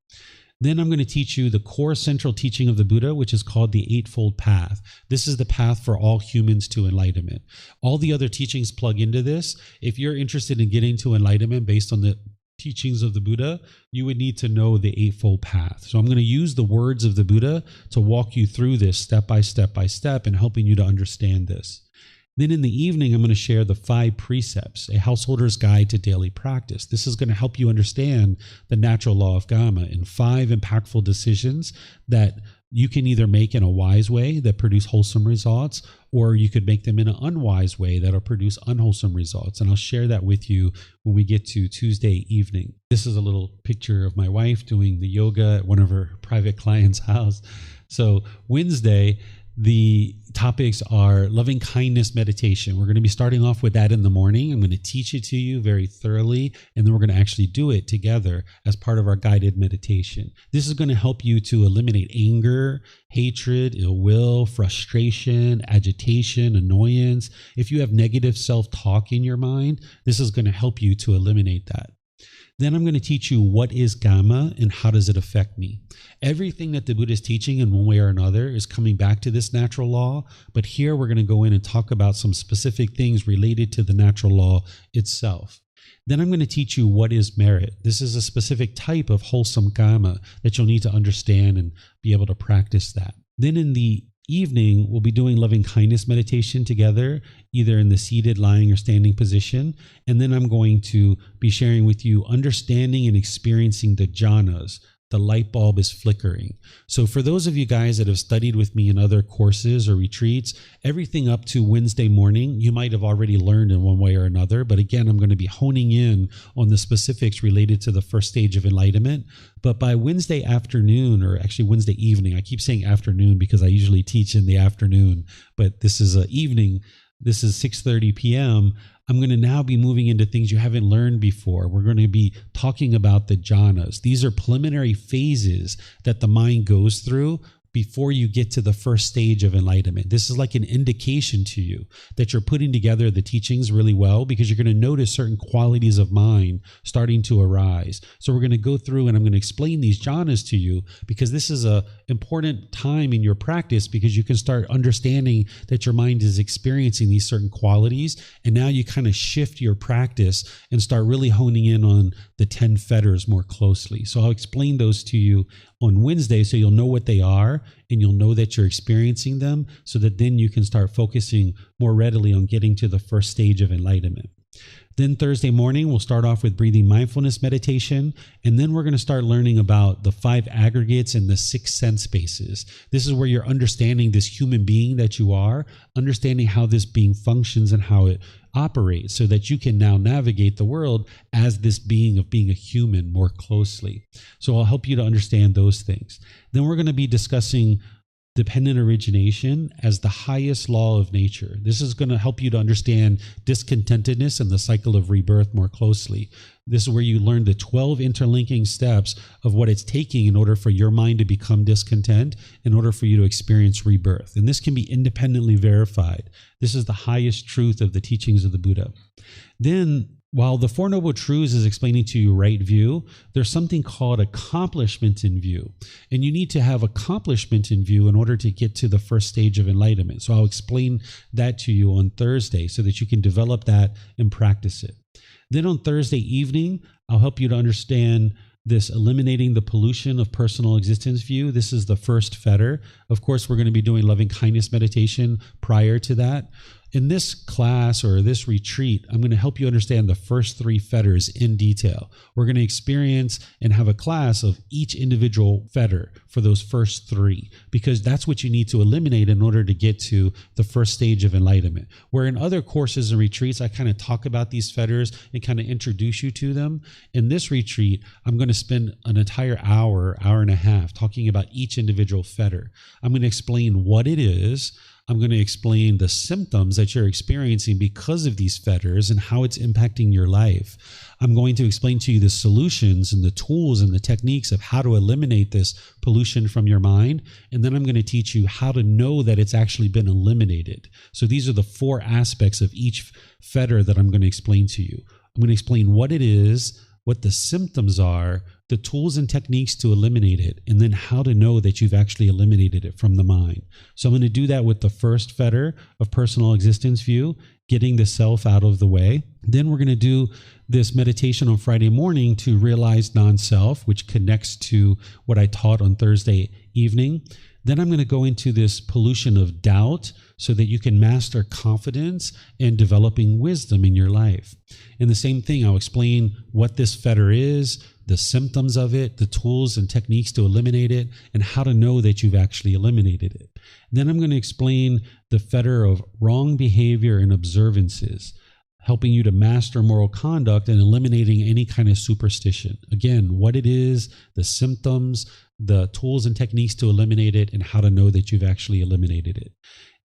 Then I'm going to teach you the core central teaching of the Buddha, which is called the Eightfold Path. This is the path for all humans to enlightenment. All the other teachings plug into this. If you're interested in getting to enlightenment based on the teachings of the Buddha, you would need to know the Eightfold Path. So I'm going to use the words of the Buddha to walk you through this step by step by step and helping you to understand this. Then in the evening, I'm going to share the 5 precepts, a householder's guide to daily practice. This is going to help you understand the natural law of Gotama in 5 impactful decisions that you can either make in a wise way that produce wholesome results, or you could make them in an unwise way that'll produce unwholesome results. And I'll share that with you when we get to Tuesday evening. This is a little picture of my wife doing the yoga at one of her private clients' house. So Wednesday, the topics are loving kindness meditation. We're going to be starting off with that in the morning. I'm going to teach it to you very thoroughly, and then we're going to actually do it together as part of our guided meditation. This is going to help you to eliminate anger, hatred, ill will, frustration, agitation, annoyance. If you have negative self-talk in your mind, this is going to help you to eliminate that. Then I'm going to teach you what is Gotama and how does it affect me. Everything that the Buddha is teaching in one way or another is coming back to this natural law, but here we're going to go in and talk about some specific things related to the natural law itself. Then I'm going to teach you what is merit. This is a specific type of wholesome Gotama that you'll need to understand and be able to practice that. Then in the evening, we'll be doing loving kindness meditation together, either in the seated, lying, or standing position. And then I'm going to be sharing with you understanding and experiencing the jhanas. The light bulb is flickering. So for those of you guys that have studied with me in other courses or retreats, everything up to Wednesday morning, you might have already learned in one way or another. But again, I'm going to be honing in on the specifics related to the first stage of enlightenment. But by Wednesday afternoon, or actually Wednesday evening, I keep saying afternoon because I usually teach in the afternoon, but this is evening. This is 6:30 p.m. I'm going to now be moving into things you haven't learned before. We're going to be talking about the jhanas. These are preliminary phases that the mind goes through before you get to the first stage of enlightenment. This is like an indication to you that you're putting together the teachings really well, because you're going to notice certain qualities of mind starting to arise. So we're going to go through and I'm going to explain these jhanas to you, because this is a important time in your practice, because you can start understanding that your mind is experiencing these certain qualities. And now you kind of shift your practice and start really honing in on the 10 fetters more closely. So I'll explain those to you on Wednesday, so you'll know what they are and you'll know that you're experiencing them, so that then you can start focusing more readily on getting to the first stage of enlightenment. Then Thursday morning, we'll start off with breathing mindfulness meditation, and then we're going to start learning about the 5 aggregates and the 6 sense spaces. This is where you're understanding this human being that you are, understanding how this being functions and how it operates, so that you can now navigate the world as this being of being a human more closely. So I'll help you to understand those things. Then we're going to be discussing dependent origination as the highest law of nature. This is going to help you to understand discontentedness and the cycle of rebirth more closely. This is where you learn the 12 interlinking steps of what it's taking in order for your mind to become discontent, in order for you to experience rebirth. And this can be independently verified. This is the highest truth of the teachings of the Buddha. Then, while the Four Noble Truths is explaining to you right view, there's something called accomplishment in view. And you need to have accomplishment in view in order to get to the first stage of enlightenment. So I'll explain that to you on Thursday, so that you can develop that and practice it. Then on Thursday evening, I'll help you to understand this eliminating the pollution of personal existence view. This is the first fetter. Of course, we're going to be doing loving kindness meditation prior to that. In this class or this retreat, I'm going to help you understand the first 3 fetters in detail. We're going to experience and have a class of each individual fetter for those first 3, because that's what you need to eliminate in order to get to the first stage of enlightenment. Where in other courses and retreats, I kind of talk about these fetters and kind of introduce you to them. In this retreat, I'm going to spend an entire hour, hour and a half talking about each individual fetter. I'm going to explain what it is. I'm going to explain the symptoms that you're experiencing because of these fetters and how it's impacting your life. I'm going to explain to you the solutions and the tools and the techniques of how to eliminate this pollution from your mind. And then I'm going to teach you how to know that it's actually been eliminated. So these are the 4 aspects of each fetter that I'm going to explain to you. I'm going to explain what it is, what the symptoms are, the tools and techniques to eliminate it, and then how to know that you've actually eliminated it from the mind. So I'm going to do that with the first fetter of personal existence view, getting the self out of the way. Then we're going to do this meditation on Friday morning to realize non-self, which connects to what I taught on Thursday evening. Then I'm going to go into this pollution of doubt so that you can master confidence and developing wisdom in your life. And the same thing, I'll explain what this fetter is, the symptoms of it, the tools and techniques to eliminate it, and how to know that you've actually eliminated it. Then I'm going to explain the fetter of wrong behavior and observances, helping you to master moral conduct and eliminating any kind of superstition. Again, what it is, the symptoms, the tools and techniques to eliminate it, and how to know that you've actually eliminated it.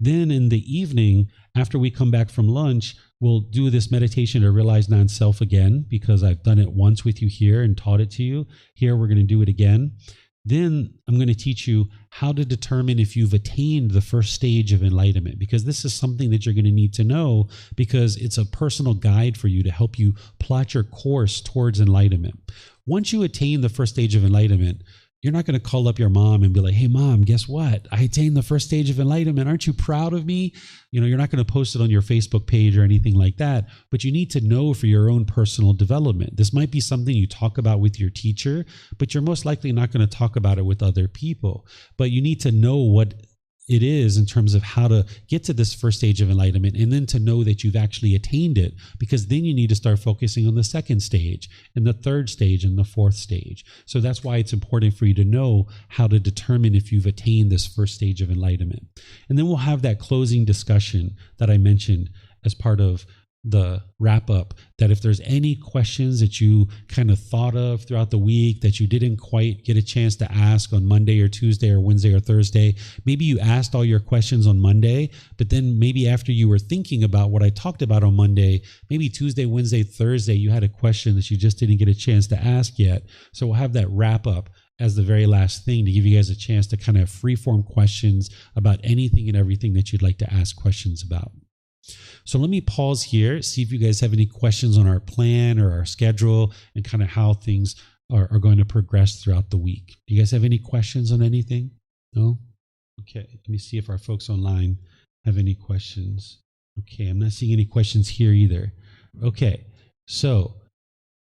Then in the evening, after we come back from lunch, we'll do this meditation to realize non-self again, because I've done it once with you here and taught it to you. Here, we're going to do it again. Then I'm going to teach you how to determine if you've attained the first stage of enlightenment, because this is something that you're going to need to know, because it's a personal guide for you to help you plot your course towards enlightenment. Once you attain the first stage of enlightenment, you're not going to call up your mom and be like, hey, mom, guess what? I attained the first stage of enlightenment. Aren't you proud of me? You're not going to post it on your Facebook page or anything like that, but you need to know for your own personal development. This might be something you talk about with your teacher, but you're most likely not going to talk about it with other people. But you need to know what it is in terms of how to get to this first stage of enlightenment, and then to know that you've actually attained it, because then you need to start focusing on the second stage and the third stage and the fourth stage. So that's why it's important for you to know how to determine if you've attained this first stage of enlightenment. And then we'll have that closing discussion that I mentioned as part of the wrap up, that if there's any questions that you kind of thought of throughout the week that you didn't quite get a chance to ask on Monday or Tuesday or Wednesday or Thursday, maybe you asked all your questions on Monday, but then maybe after you were thinking about what I talked about on Monday, maybe Tuesday, Wednesday, Thursday, you had a question that you just didn't get a chance to ask yet. So we'll have that wrap up as the very last thing to give you guys a chance to kind of free-form questions about anything and everything that you'd like to ask questions about. So let me pause here, see if you guys have any questions on our plan or our schedule and kind of how things are going to progress throughout the week. Do you guys have any questions on anything? No? Okay, let me see if our folks online have any questions. Okay, I'm not seeing any questions here either. Okay, so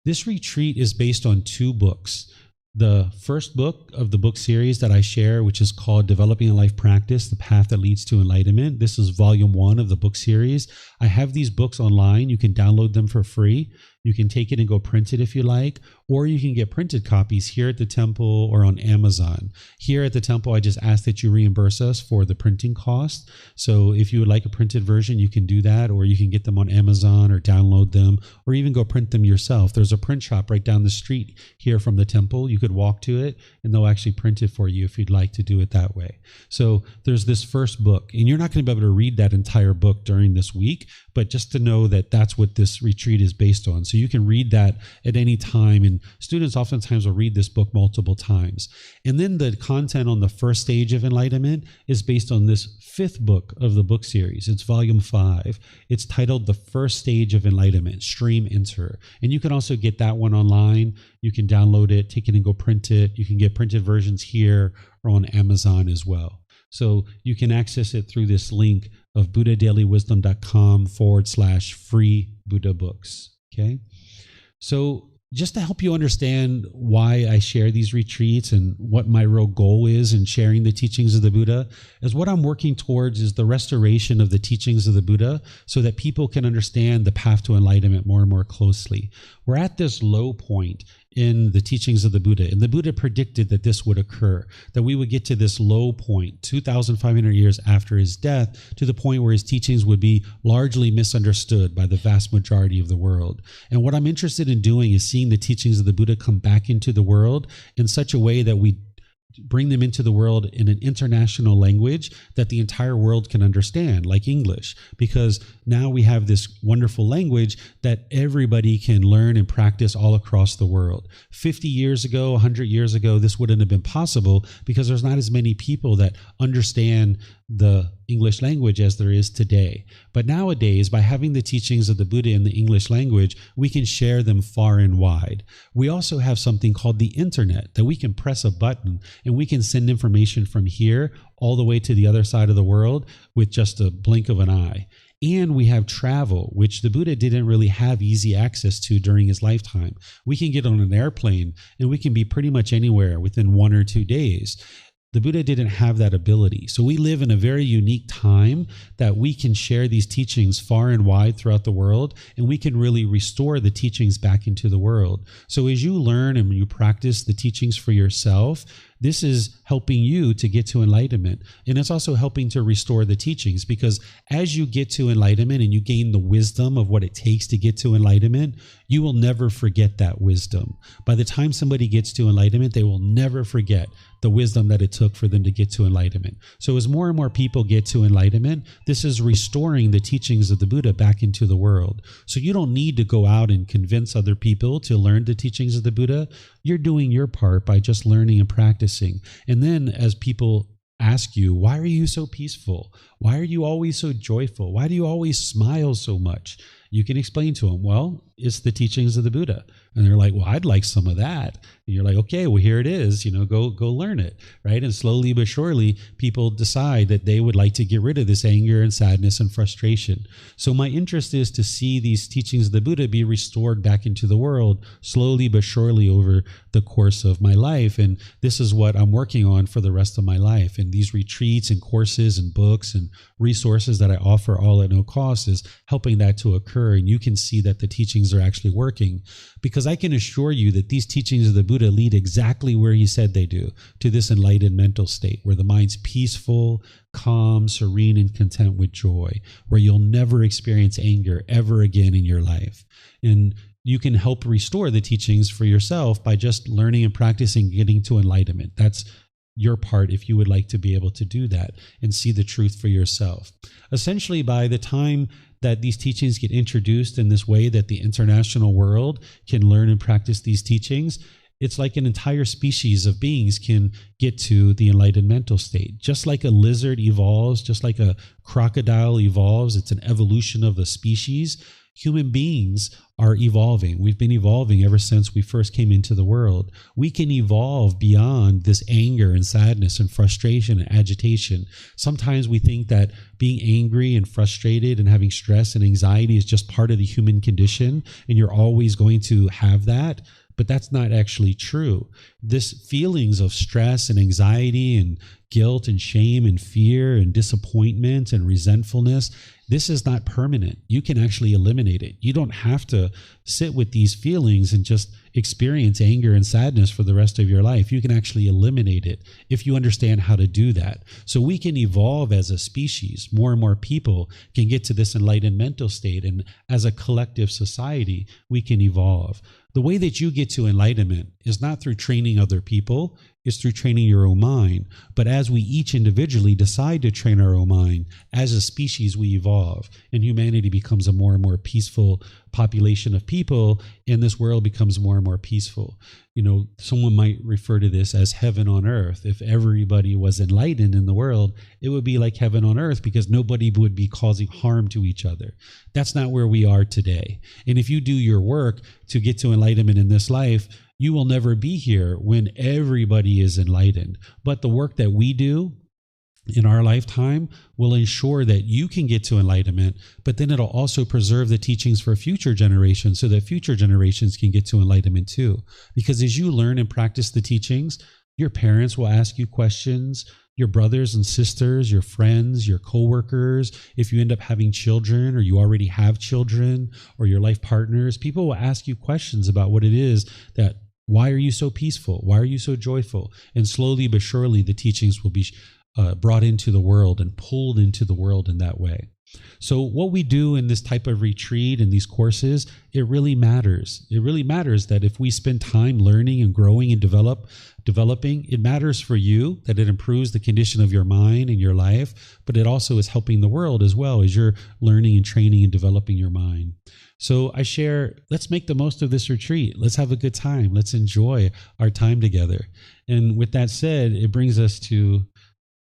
this retreat is based on 2 books. The first book of the book series that I share, which is called Developing a Life Practice, The Path That Leads to Enlightenment. This is volume 1 of the book series. I have these books online. You can download them for free. You can take it and go print it if you like, or you can get printed copies here at the temple or on Amazon. Here at the temple, I just ask that you reimburse us for the printing cost. So if you would like a printed version, you can do that, or you can get them on Amazon or download them, or even go print them yourself. There's a print shop right down the street here from the temple. You could walk to it and they'll actually print it for you if you'd like to do it that way. So there's this first book, and you're not going to be able to read that entire book during this week, but just to know that that's what this retreat is based on. So you can read that at any time, and students oftentimes will read this book multiple times. And then the content on the first stage of enlightenment is based on this 5th book of the book series. It's volume 5. It's titled The First Stage of Enlightenment, Stream Enter. And you can also get that one online. You can download it, take it and go print it. You can get printed versions here or on Amazon as well. So you can access it through this link of buddhadailywisdom.com/free Buddha books. Okay. So just to help you understand why I share these retreats and what my real goal is in sharing the teachings of the Buddha, is what I'm working towards is the restoration of the teachings of the Buddha so that people can understand the path to enlightenment more and more closely. We're at this low point in the teachings of the Buddha, and the Buddha predicted that this would occur, that we would get to this low point 2,500 years after his death, to the point where his teachings would be largely misunderstood by the vast majority of the world. And what I'm interested in doing is seeing the teachings of the Buddha come back into the world in such a way that we bring them into the world in an international language that the entire world can understand, like English, because now we have this wonderful language that everybody can learn and practice all across the world. 50 years ago, 100 years ago, this wouldn't have been possible because there's not as many people that understand the English language as there is today. But nowadays, by having the teachings of the Buddha in the English language, we can share them far and wide. We also have something called the internet, that we can press a button and we can send information from here all the way to the other side of the world with just a blink of an eye. And we have travel, which the Buddha didn't really have easy access to during his lifetime. We can get on an airplane and we can be pretty much anywhere within 1 or 2 days. The Buddha didn't have that ability. So we live in a very unique time that we can share these teachings far and wide throughout the world, and we can really restore the teachings back into the world. So as you learn and you practice the teachings for yourself, this is helping you to get to enlightenment. And it's also helping to restore the teachings, because as you get to enlightenment and you gain the wisdom of what it takes to get to enlightenment, you will never forget that wisdom. By the time somebody gets to enlightenment, they will never forget the wisdom that it took for them to get to enlightenment. So as more and more people get to enlightenment, this is restoring the teachings of the Buddha back into the world. So you don't need to go out and convince other people to learn the teachings of the Buddha. You're doing your part by just learning and practicing. And then as people ask you, why are you so peaceful? Why are you always so joyful? Why do you always smile so much? You can explain to them, well, it's the teachings of the Buddha. And they're like, well, I'd like some of that. And you're like, okay, well, here it is, go learn it, right? And slowly but surely, people decide that they would like to get rid of this anger and sadness and frustration. So my interest is to see these teachings of the Buddha be restored back into the world slowly but surely over the course of my life. And this is what I'm working on for the rest of my life. And these retreats and courses and books and resources that I offer all at no cost is helping that to occur. And you can see that the teachings are actually working, because I can assure you that these teachings of the Buddha lead exactly where he said they do, to this enlightened mental state where the mind's peaceful, calm, serene, and content with joy, where you'll never experience anger ever again in your life. And you can help restore the teachings for yourself by just learning and practicing getting to enlightenment. That's your part if you would like to be able to do that and see the truth for yourself. Essentially, by the time that these teachings get introduced in this way that the international world can learn and practice these teachings, it's like an entire species of beings can get to the enlightened mental state. Just like a lizard evolves, just like a crocodile evolves, it's an evolution of the species. Human beings are evolving. We've been evolving ever since we first came into the world. We can evolve beyond this anger and sadness and frustration and agitation. Sometimes we think that being angry and frustrated and having stress and anxiety is just part of the human condition, and you're always going to have that. But that's not actually true. This feelings of stress and anxiety and guilt and shame and fear and disappointment and resentfulness, this is not permanent. You can actually eliminate it. You don't have to sit with these feelings and just experience anger and sadness for the rest of your life. You can actually eliminate it if you understand how to do that. So we can evolve as a species. More and more people can get to this enlightened mental state. And as a collective society, we can evolve. The way that you get to enlightenment is not through training other people, it's through training your own mind. But as we each individually decide to train our own mind, as a species we evolve, and humanity becomes a more and more peaceful population of people, and this world becomes more and more peaceful. You know, someone might refer to this as heaven on earth. If everybody was enlightened in the world, it would be like heaven on earth because nobody would be causing harm to each other. That's not where we are today. And if you do your work to get to enlightenment in this life, you will never be here when everybody is enlightened. But the work that we do in our lifetime will ensure that you can get to enlightenment, but then it'll also preserve the teachings for future generations so that future generations can get to enlightenment too. Because as you learn and practice the teachings, your parents will ask you questions, your brothers and sisters, your friends, your coworkers, if you end up having children or you already have children or your life partners, people will ask you questions about what it is that, why are you so peaceful? Why are you so joyful? And slowly but surely the teachings will be brought into the world and pulled into the world in that way. So what we do in this type of retreat and these courses, it really matters. It really matters that if we spend time learning and growing and developing, it matters for you that it improves the condition of your mind and your life, but it also is helping the world as well as you're learning and training and developing your mind. So I share, let's make the most of this retreat. Let's have a good time. Let's enjoy our time together. And with that said, it brings us to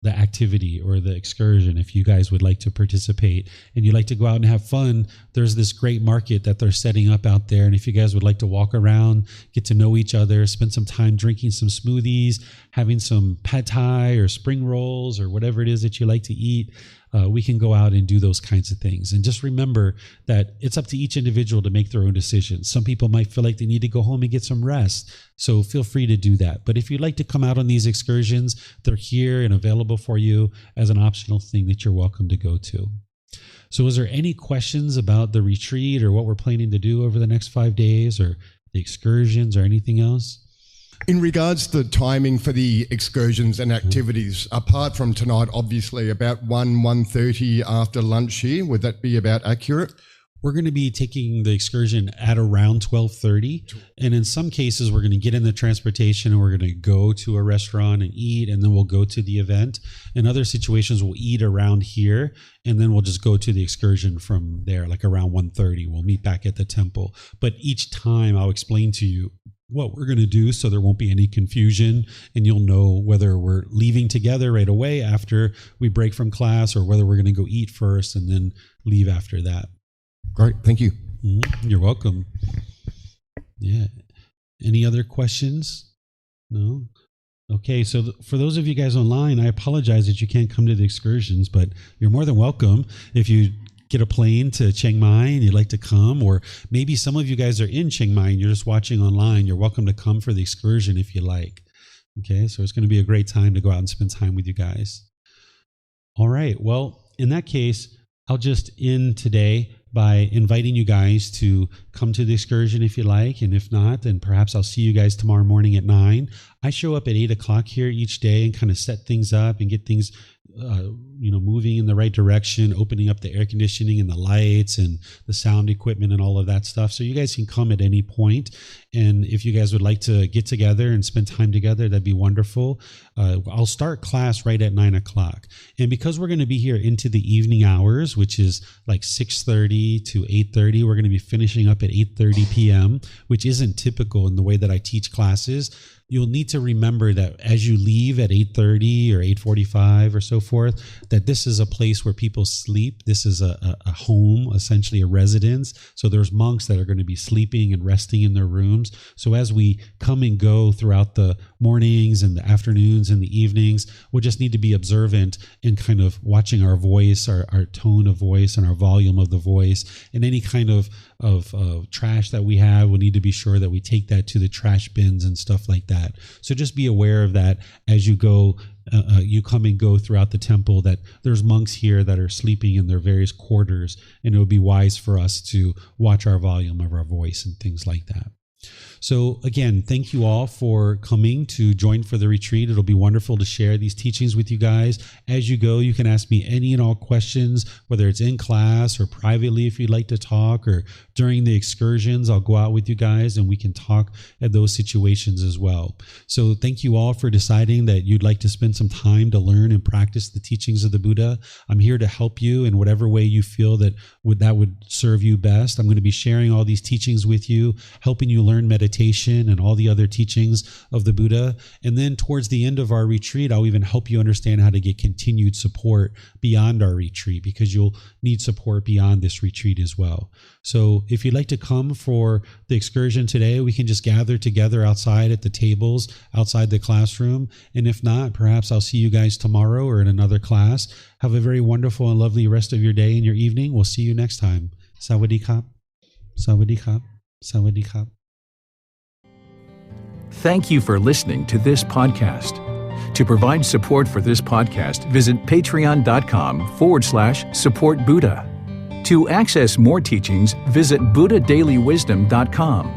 the activity or the excursion. If you guys would like to participate and you'd like to go out and have fun, there's this great market that they're setting up out there. And if you guys would like to walk around, get to know each other, spend some time drinking some smoothies, having some pad thai or spring rolls or whatever it is that you like to eat, we can go out and do those kinds of things. And just remember that it's up to each individual to make their own decisions. Some people might feel like they need to go home and get some rest. So feel free to do that. But if you'd like to come out on these excursions, they're here and available for you as an optional thing that you're welcome to go to. So is there any questions about the retreat or what we're planning to do over the next 5 days or the excursions or anything else? In regards to the timing for the excursions and activities, apart from tonight, obviously about 1:30 after lunch here, would that be about accurate? We're going to be taking the excursion at around 12:30. And in some cases, we're going to get in the transportation and we're going to go to a restaurant and eat, and then we'll go to the event. In other situations, we'll eat around here, and then we'll just go to the excursion from there, like around 1:30. We'll meet back at the temple. But each time I'll explain to you what we're going to do so there won't be any confusion, and you'll know whether we're leaving together right away after we break from class or whether we're going to go eat first and then leave after that. Great, thank you. You're welcome. Yeah. Any other questions? No? Okay, so for those of you guys online, I apologize that you can't come to the excursions, but you're more than welcome. If you get a plane to Chiang Mai and you'd like to come, or maybe some of you guys are in Chiang Mai and you're just watching online, you're welcome to come for the excursion if you like. Okay, so it's going to be a great time to go out and spend time with you guys. All right, well, in that case, I'll just end today by inviting you guys to come to the excursion if you like, and if not, then perhaps I'll see you guys tomorrow morning at 9. I show up at 8 o'clock here each day and kind of set things up and get things moving in the right direction, opening up the air conditioning and the lights and the sound equipment and all of that stuff. So you guys can come at any point. And if you guys would like to get together and spend time together, that'd be wonderful. I'll start class right at 9:00. And because we're going to be here into the evening hours, which is like 6:30 to 8:30, we're going to be finishing up at 8:30 p.m., which isn't typical in the way that I teach classes. You'll need to remember that as you leave at 8:30 or 8:45 or so forth, that this is a place where people sleep. This is a home, essentially a residence. So there's monks that are going to be sleeping and resting in their rooms. So as we come and go throughout the mornings and the afternoons and the evenings, we'll just need to be observant in kind of watching our voice, our tone of voice and our volume of the voice, and any kind of trash that we have. We'll need to be sure that we take that to the trash bins and stuff like that. So just be aware of that as you go, you come and go throughout the temple, that there's monks here that are sleeping in their various quarters, and it would be wise for us to watch our volume of our voice and things like that. So again, thank you all for coming to join for the retreat. It'll be wonderful to share these teachings with you guys. As you go, you can ask me any and all questions, whether it's in class or privately if you'd like to talk, or during the excursions. I'll go out with you guys and we can talk at those situations as well. So thank you all for deciding that you'd like to spend some time to learn and practice the teachings of the Buddha. I'm here to help you in whatever way you feel that would serve you best. I'm going to be sharing all these teachings with you, helping you learn meditation and all the other teachings of the Buddha. And then towards the end of our retreat, I'll even help you understand how to get continued support beyond our retreat, because you'll need support beyond this retreat as well. So if you'd like to come for the excursion today, we can just gather together outside at the tables outside the classroom. And if not, perhaps I'll see you guys tomorrow or in another class. Have a very wonderful and lovely rest of your day and your evening. We'll see you next time. Sawadee Kap. Sawadee Kap. Sawadee Kap. Thank you for listening to this podcast. To provide support for this podcast, visit patreon.com/support Buddha. To access more teachings, visit buddhadailywisdom.com.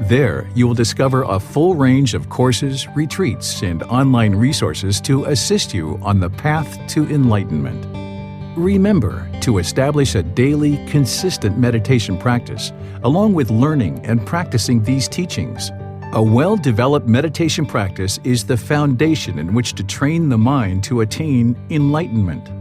There, you will discover a full range of courses, retreats, and online resources to assist you on the path to enlightenment. Remember to establish a daily, consistent meditation practice, along with learning and practicing these teachings. A well-developed meditation practice is the foundation in which to train the mind to attain enlightenment.